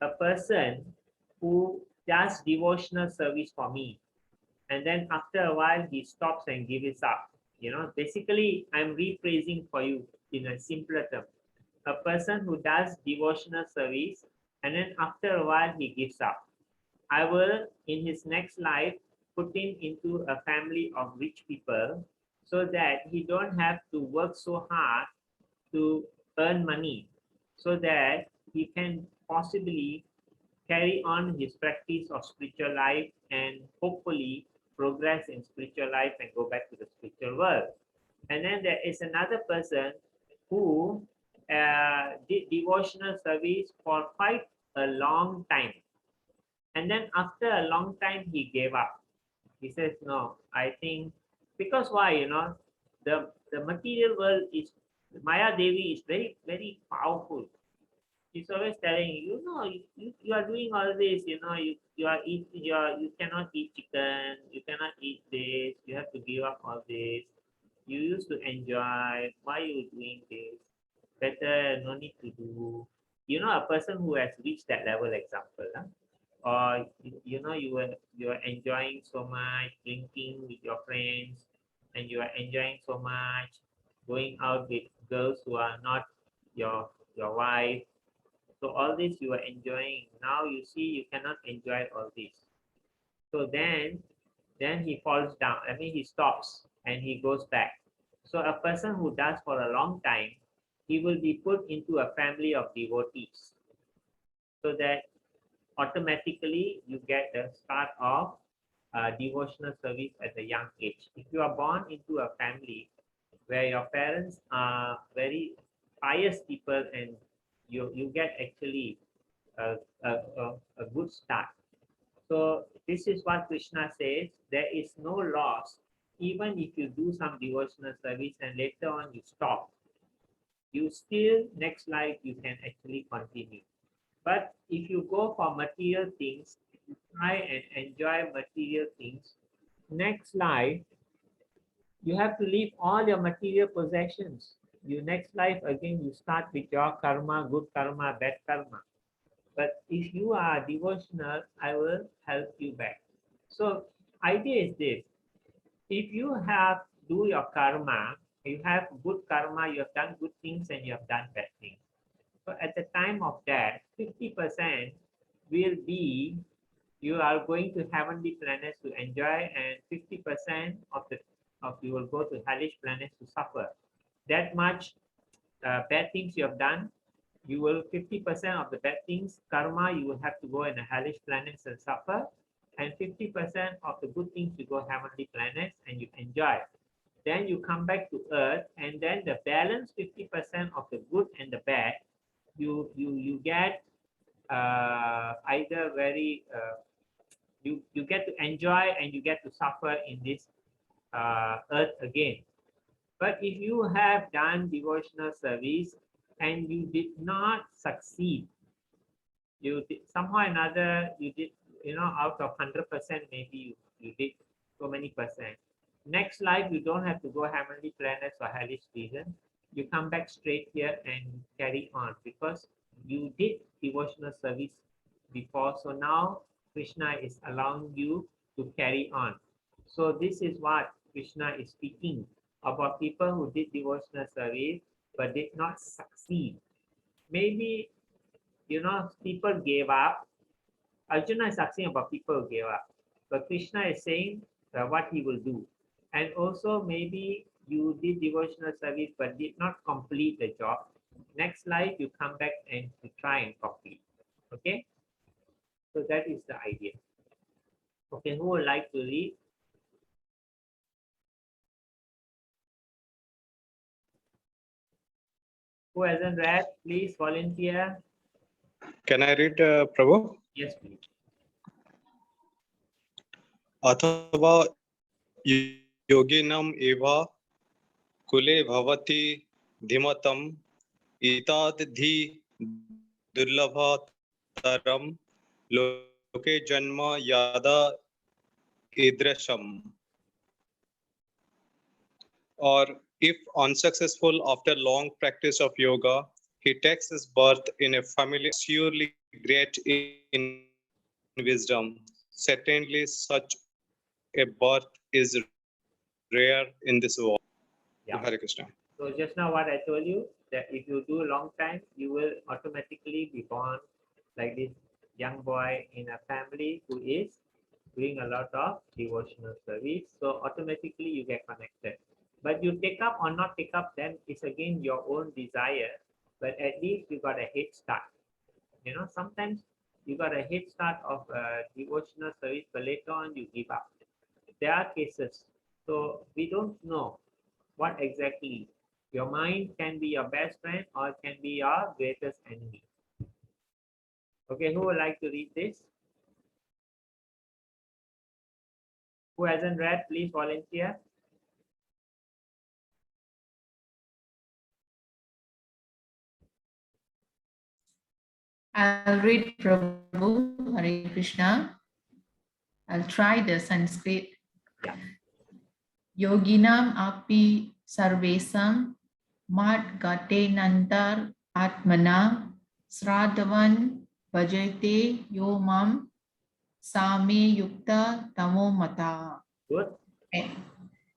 a person who does devotional service for me, and then after a while he stops and gives it up. Basically I'm rephrasing for you in a simpler term. A person who does devotional service and then after a while he gives up, I will in his next life put him into a family of rich people so that he don't have to work so hard to earn money, so that he can possibly carry on his practice of spiritual life and hopefully progress in spiritual life and go back to the spiritual world. And then there is another person who did devotional service for quite a long time. And then after a long time, he gave up. He says, no, I think, because why, the material world is, Maya Devi is very, very powerful. He's always telling you, you are doing all this, you are eating, you cannot eat chicken, you cannot eat this, you have to give up all this. You used to enjoy, why are you doing this? Better no need to do. A person who has reached that level, example, huh? Or you are enjoying so much drinking with your friends, and you are enjoying so much going out with girls who are not your wife. So all this you are enjoying. Now you see you cannot enjoy all this. So then he falls down. I mean, he stops and he goes back. So a person who does for a long time, he will be put into a family of devotees. So that automatically you get the start of devotional service at a young age. If you are born into a family where your parents are very pious people, and you get actually a, a, a good start. So this is what Krishna says, there is no loss. Even if you do some devotional service and later on you stop, you still next life you can actually continue. But if you go for material things, you try and enjoy material things, next life you have to leave all your material possessions. You next life again you start with your karma, good karma, bad karma. But if you are devotional, I will help you back. So idea is this: if you have do your karma, you have good karma, you have done good things and you have done bad things. So at the time of death, 50% will be you are going to heavenly planets to enjoy, and 50% of you will go to hellish planets to suffer. That much bad things you have done, you will 50% of the bad things, karma, you will have to go in the hellish planets and suffer, and 50% of the good things you go heavenly planets and you enjoy. Then you come back to earth, and then the balance 50% of the good and the bad, you get either very you get to enjoy and you get to suffer in this earth again. But if you have done devotional service and you did not succeed, you did, somehow or another you did, out of 100% maybe you did so many percent. Next life you don't have to go heavenly planets or hellish region. You come back straight here and carry on because you did devotional service before. So now Krishna is allowing you to carry on. So this is what Krishna is speaking about, people who did devotional service but did not succeed. Maybe, people gave up. Arjuna is asking about people who gave up. But Krishna is saying what he will do. And also maybe you did devotional service but did not complete the job. Next life you come back and to try and complete. Okay? So that is the idea. Okay, who would like to read? Who hasn't read, please volunteer. Can I read, Prabhu? Yes, please. अथवा योगिनम एवा कुले भवति धीमतम इतादधि दुर्लभतरम लोके जन्म यादा ईदृशम. Or if unsuccessful after long practice of yoga, he takes his birth in a family surely great in wisdom. Certainly such a birth is rare in this world. Yeah. Hare Krishna. So just now what I told you, that if you do a long time, you will automatically be born like this young boy in a family who is doing a lot of devotional service. So automatically you get connected. But you take up or not take up, then it's again your own desire. But at least you got a head start. Sometimes you got a head start of devotional service, but later on you give up. There are cases. So we don't know what exactly. Your mind can be your best friend or it can be your greatest enemy. Okay, who would like to read this? Who hasn't read, please volunteer. I'll read Prabhu, Hare Krishna. I'll try the Sanskrit. Yeah. Yoginam api sarvesam mat gate nantar atmana sradavan bhajate yo mam same yukta tamo mata. Good.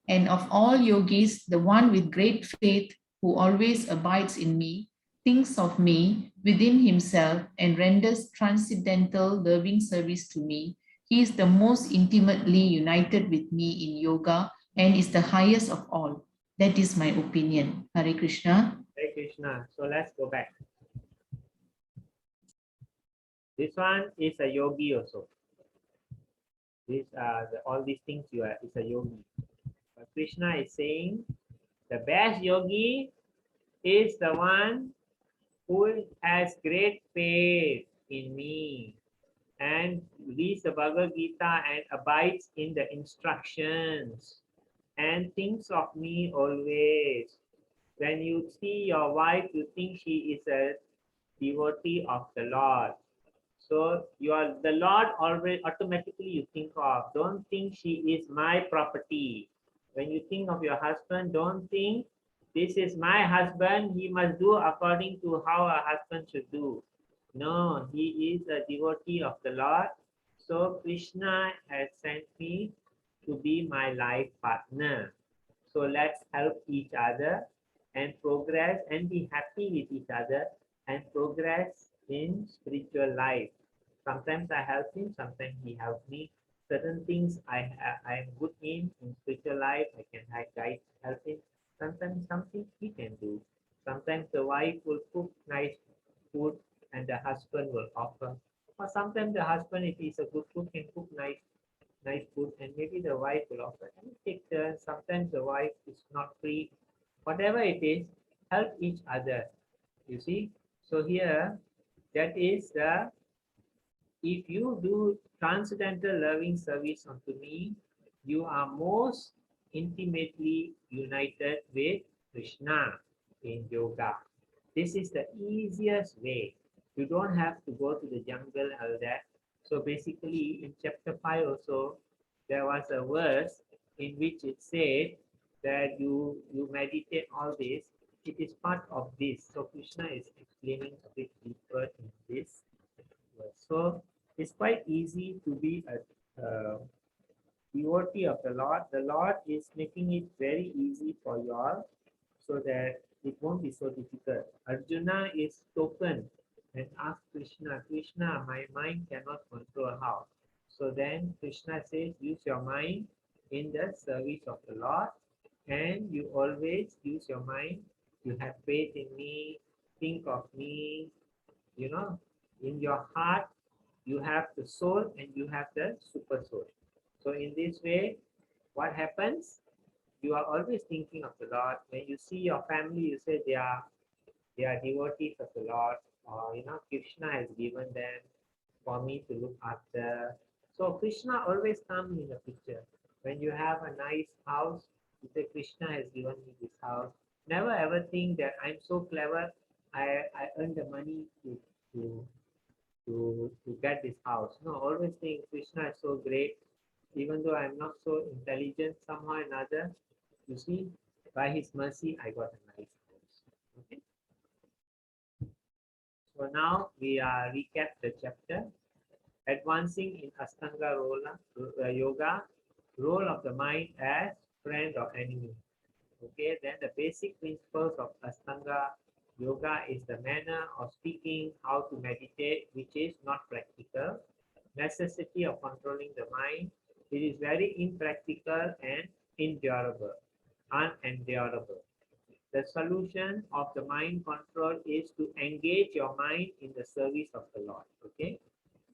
And of all yogis, the one with great faith who always abides in me, thinks of me within himself and renders transcendental loving service to me. He is the most intimately united with me in yoga and is the highest of all. That is my opinion. Hare Krishna. Hare Krishna. So let's go back. This one is a yogi also. These are all these things you are is a yogi. But Krishna is saying the best yogi is the one who has great faith in me and reads the Bhagavad Gita and abides in the instructions and thinks of me always. When you see your wife, you think she is a devotee of the Lord. So you are the Lord always automatically you think of. Don't think she is my property. When you think of your husband, don't think this is my husband. He must do according to how a husband should do. No, he is a devotee of the Lord. So Krishna has sent me to be my life partner. So let's help each other and progress and be happy with each other and progress in spiritual life. Sometimes I help him, sometimes he helps me. Certain things I'm good in spiritual life, I can guide, help him. Sometimes something he can do. Sometimes the wife will cook nice food and the husband will offer. Or sometimes the husband, if he's a good cook, can cook nice food, and maybe the wife will offer and take turns. Sometimes the wife is not free. Whatever it is, help each other. You see? So here, that is the if you do transcendental loving service unto me, you are most intimately united with Krishna in yoga. This is the easiest way. You don't have to go to the jungle or that. So basically in chapter 5 also, there was a verse in which it said that you meditate all this. It is part of this. So Krishna is explaining a bit deeper in this. So it's quite easy to be a devotee of the Lord. The Lord is making it very easy for you all so that it won't be so difficult. Arjuna is spoken and asked Krishna, Krishna, my mind cannot control how. So then Krishna says, use your mind in the service of the Lord and you always use your mind. You have faith in me, think of me, you know, in your heart, you have the soul and you have the super soul. So in this way, what happens? You are always thinking of the Lord. When you see your family, you say they are devotees of the Lord, or Krishna has given them for me to look after. So Krishna always comes in the picture. When you have a nice house, you say Krishna has given me this house. Never ever think that I'm so clever, I earn the money to get this house. No, always think Krishna is so great. Even though I'm not so intelligent, somehow or another, you see, by his mercy, I got a nice house. Okay. So now we recap the chapter. Advancing in Astanga Yoga, role of the mind as friend or enemy. Okay, then the basic principles of Astanga Yoga is the manner of speaking, how to meditate, which is not practical. Necessity of controlling the mind. It is very impractical and unendurable. The solution of the mind control is to engage your mind in the service of the Lord. Okay.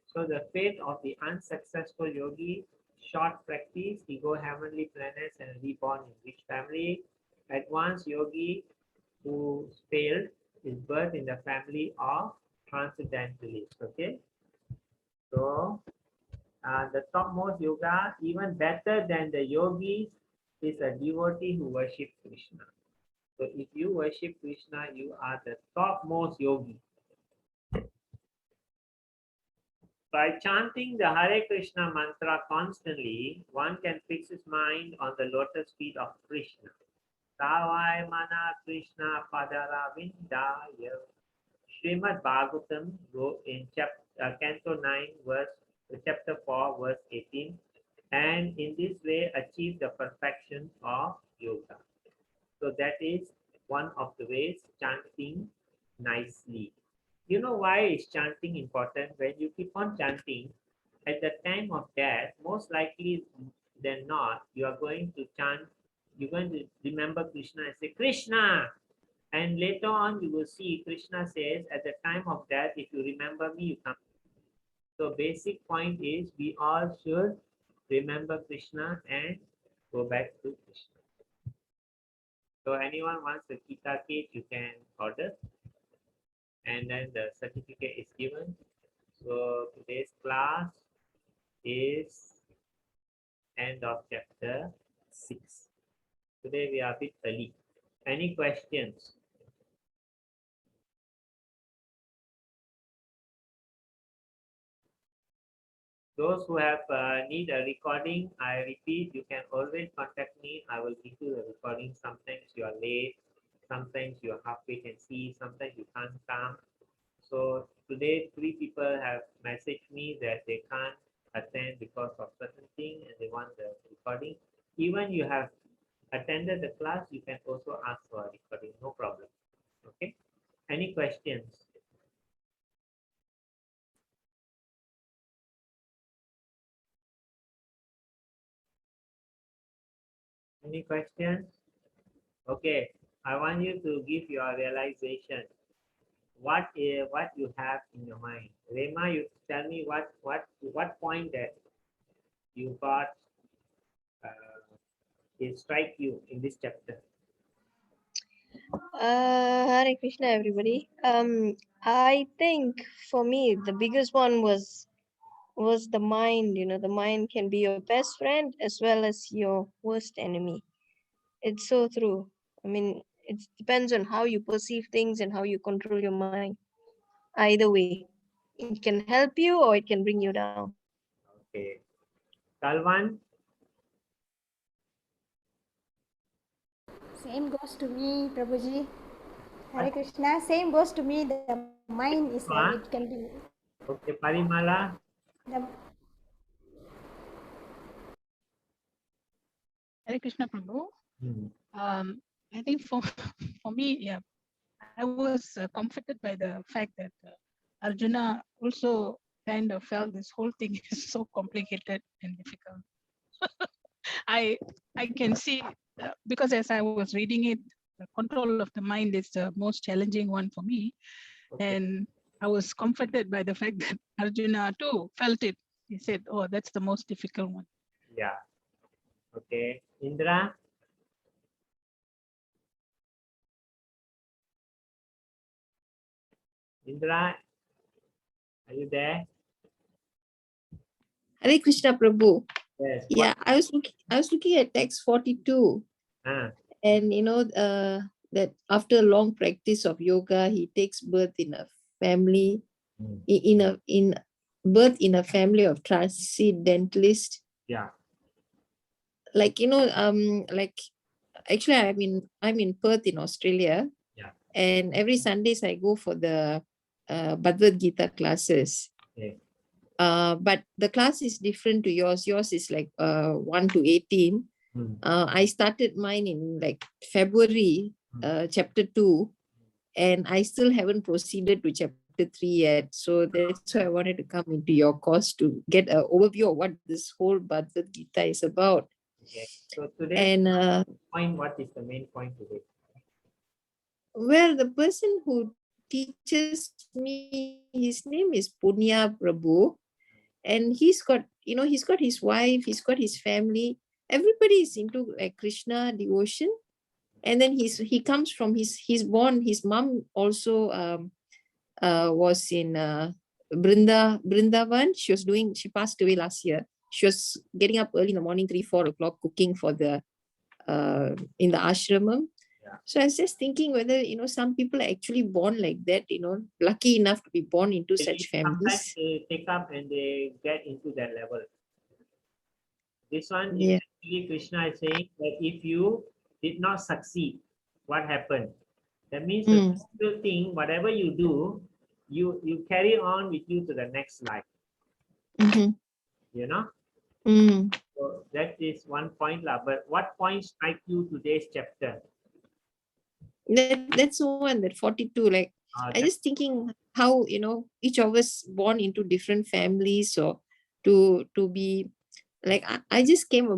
So the fate of the unsuccessful yogi, short practice, he go heavenly planets and reborn in rich family. Advanced yogi who failed is birth in the family of transcendentalists. Okay. So the topmost yoga, even better than the yogis, is a devotee who worship Krishna. So if you worship Krishna, you are the topmost yogi. By chanting the Hare Krishna mantra constantly, one can fix his mind on the lotus feet of Krishna. Tavai mana Krishna padara vindaya. Srimad Bhagavatam wrote in Canto 9, chapter 4, verse 18, and in this way achieve the perfection of yoga. So that is one of the ways, chanting nicely. You know why is chanting important? When you keep on chanting, at the time of death, most likely than not, you are going to chant, you're going to remember Krishna and say, Krishna! And later on, you will see Krishna says, at the time of death, if you remember me, you come. So basic point is, we all should remember Krishna and go back to Krishna. So anyone wants the Gita kit, you can order. And then the certificate is given. So today's class is end of chapter 6. Today we are a bit early. Any questions? Those who have need a recording, I repeat, you can always contact me. I will give you the recording. Sometimes you are late, sometimes you are halfway can see, sometimes you can't come. So today 3 people have messaged me that they can't attend because of certain thing and they want the recording. Even you have attended the class, you can also ask for a recording, no problem. Okay. Any questions? Any questions? Okay, I want you to give your realization. What you have in your mind? Rema, you tell me what point that you got it strike you in this chapter. Hare Krishna, everybody. I think for me the biggest one was the mind. You know, the mind can be your best friend as well as your worst enemy. It's so true. I mean, it depends on how you perceive things and how you control your mind. Either way, it can help you or it can bring you down. Okay, Talwan. Same goes to me, Prabhuji. Hare Krishna. Same goes to me. The mind is like it can be. Okay, Parimala. The, Hare Krishna Prabhu. I think for me, yeah, I was comforted by the fact that Arjuna also kind of felt this whole thing is so complicated and difficult. I can see because as I was reading it, the control of the mind is the most challenging one for me, and I was comforted by the fact that Arjuna too felt it. He said, "Oh, that's the most difficult one." Yeah. Okay, Indra. Indra, are you there? Hare Krishna Prabhu. Yes. Yeah, I was looking at text 42. And you know, that after a long practice of yoga, he takes birth in a family, in birth in a family of transcendentalists. Yeah. Like, you know, like actually I'm in Perth in Australia. Yeah. And every Sundays I go for the Bhagavad Gita classes. Okay. But the class is different to yours. Yours is like 1 to 18. I started mine in like February, chapter 2, and I still haven't proceeded to chapter 3 yet. So that's why I wanted to come into your course to get an overview of what this whole Bhagavad Gita is about. Okay. So today, And point, what is the main point today? well, the person who teaches me, his name is Punya Prabhu, and he's got, you know, he's got his wife, he's got his family. Everybody is into like Krishna devotion. And then he comes from he's born, his mom also was in Brindavan. She passed away last year. She was getting up early in the morning, 3-4 o'clock, cooking for the in the ashramam. Yeah. So I was just thinking whether, some people are actually born like that, lucky enough to be born into such Sometimes families. they take up and they get into that level. This one is Yeah. actually Krishna is saying that if you did not succeed, what happened? That means the physical thing, whatever you do, you carry on with you to the next life. You know? So that is one point. But what point strike you today's chapter? That's the one, that 42. Like, I just thinking how, each of us born into different families, or to be like, I just came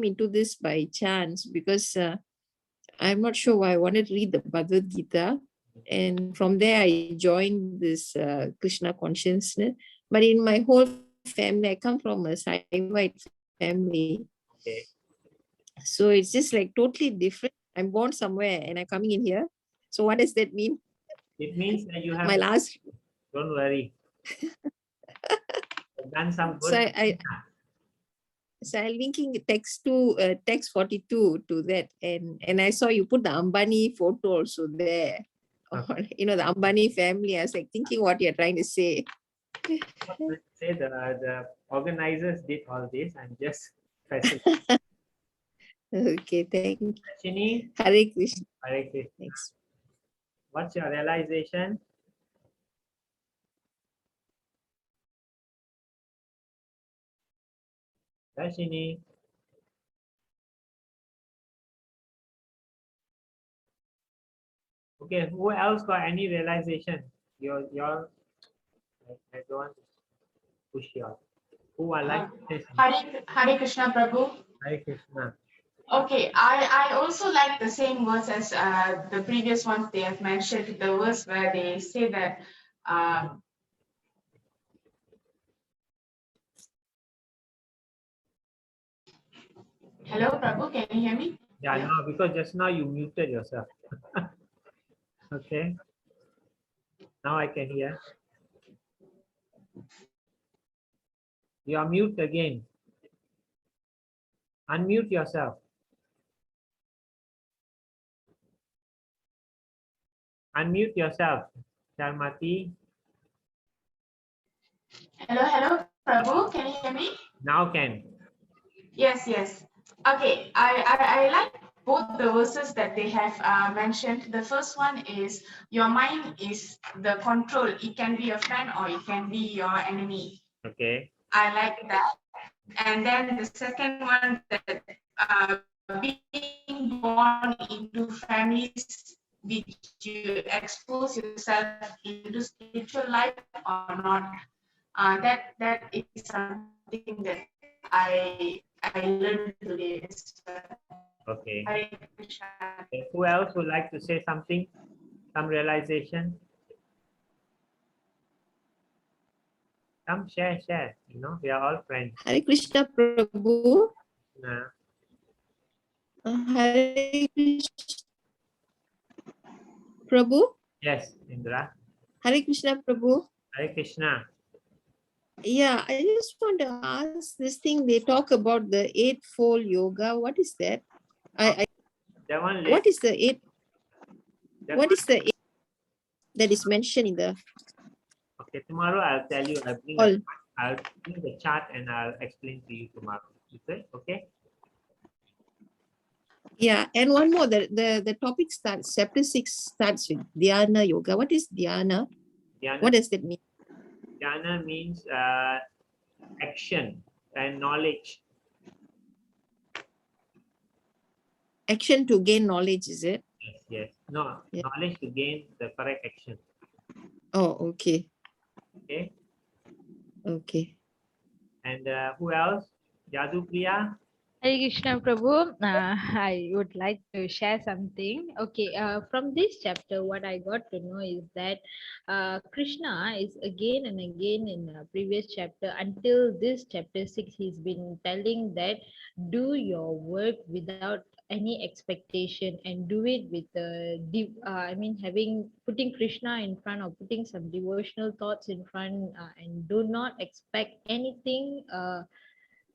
into this by chance, because I'm not sure why I wanted to read the Bhagavad Gita, and from there I joined this Krishna consciousness. But in my whole family, I come from a Saivite family. Okay. So it's just like totally different. I'm born somewhere and I'm coming in here. So what does that mean? It means that you have My last. Don't worry. I've done some good. So I'm linking text 42 to that, and I saw you put the Ambani photo also there. Okay. The Ambani family. I was like thinking what you're trying to say. Say the organizers did all this. I'm just fascinated. Okay, thank you. Shini? Hare Krishna. Hare Krishna. Thanks. What's your realization? Shini? Okay, who else got any realization? Your I don't want to push you out. Who I like to say something? Hare Krishna Prabhu. Hare Krishna. Okay, I also like the same words as the previous ones they have mentioned, the verse where they say that hello Prabhu, can you hear me? Yeah, no, because just now you muted yourself. Okay. Now I can hear. You are mute again. Unmute yourself. Unmute yourself, Sharmati. Hello Prabhu, can you hear me? Now can. Yes. Okay, I like both the verses that they have mentioned. The first one is your mind is the control. It can be a friend or it can be your enemy. Okay. I like that. And then the second one, that being born into families which you expose yourself into spiritual life or not, that is something that I learned today. Okay. Okay. Who else would like to say something? Some realization? Come share. We are all friends. Hare Krishna Prabhu. Nah. Hare Krishna Prabhu. Yes, Indra. Hare Krishna Prabhu. Hare Krishna. Yeah, I just want to ask this thing. They talk about the eightfold yoga. What is that? That one. What is the eight? That What one. is the eight that is mentioned in the? Okay, tomorrow I'll tell you. I'll bring the chart and I'll explain to you tomorrow. Okay? Yeah, and one more. The topic starts. Chapter 6 starts with Dhyana Yoga. What is Dhyana? What does that mean? Dhyana means action and knowledge. Action to gain knowledge, is it? Yes. No, yeah. Knowledge to gain the correct action. Oh, okay. Okay. And who else? Yadu Priya? Hare Krishna Prabhu, I would like to share something. Okay, from this chapter, what I got to know is that Krishna is again and again in the previous chapter until this chapter 6, he's been telling that do your work without any expectation and do it with putting Krishna in front or putting some devotional thoughts in front and do not expect anything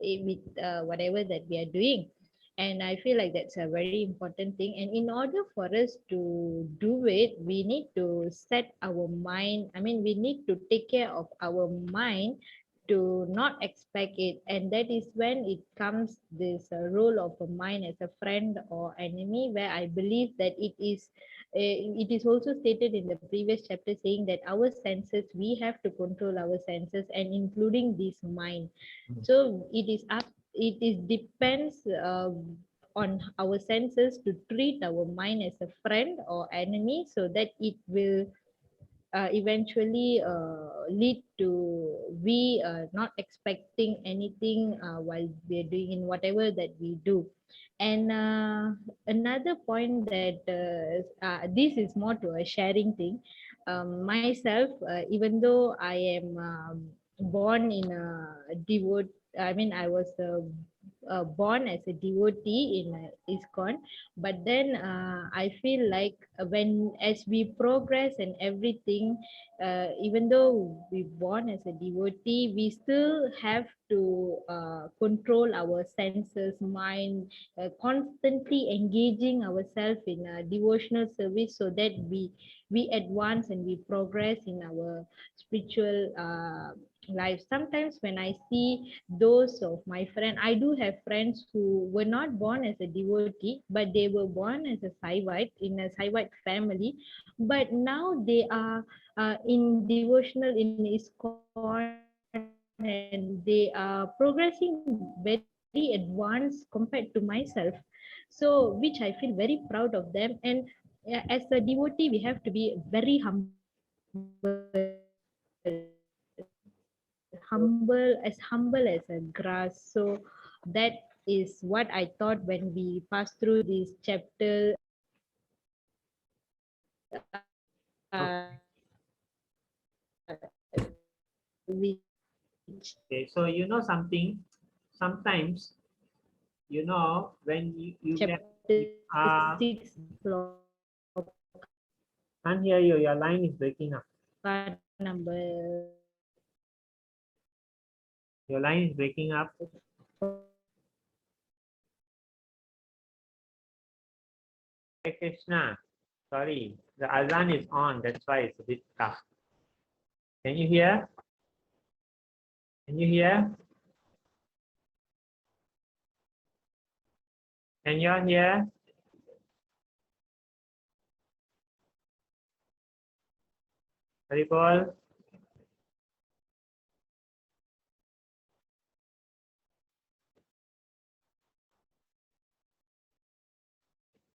with whatever that we are doing. And I feel like that's a very important thing. And in order for us to do it, we need to set our mind. I mean, we need to take care of our mind to not expect it. And that is when it comes this role of a mind as a friend or enemy, where I believe that it is also stated in the previous chapter saying that our senses, we have to control our senses, and including this mind. So it is depends on our senses to treat our mind as a friend or enemy, so that it will eventually lead to we not expecting anything while we're doing in whatever that we do. And another point that this is more to a sharing thing. Myself, even though I am born in a devote, I mean, I was born as a devotee in ISKCON, but then I feel like when as we progress and everything, even though we born as a devotee, we still have to control our senses, mind, constantly engaging ourselves in a devotional service, so that we advance and we progress in our spiritual life. Sometimes when I see those of my friend, I do have friends who were not born as a devotee, but they were born as a Saivite in a Saivite family, but now they are in devotional in ISKCON, and they are progressing very advanced compared to myself. So which I feel very proud of them. And as a devotee, we have to be very humble as a grass. So that is what I thought when we passed through this chapter, which Okay, so you know something, sometimes, you know, when you get, chapter 6 can't hear you, your line is breaking up. number Your line is breaking up. Hey Krishna, sorry, the Azan is on, that's why it's a bit tough. Can you hear? Can you hear? Can you all hear? Haripal?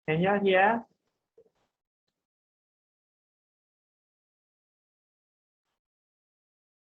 Can you all hear?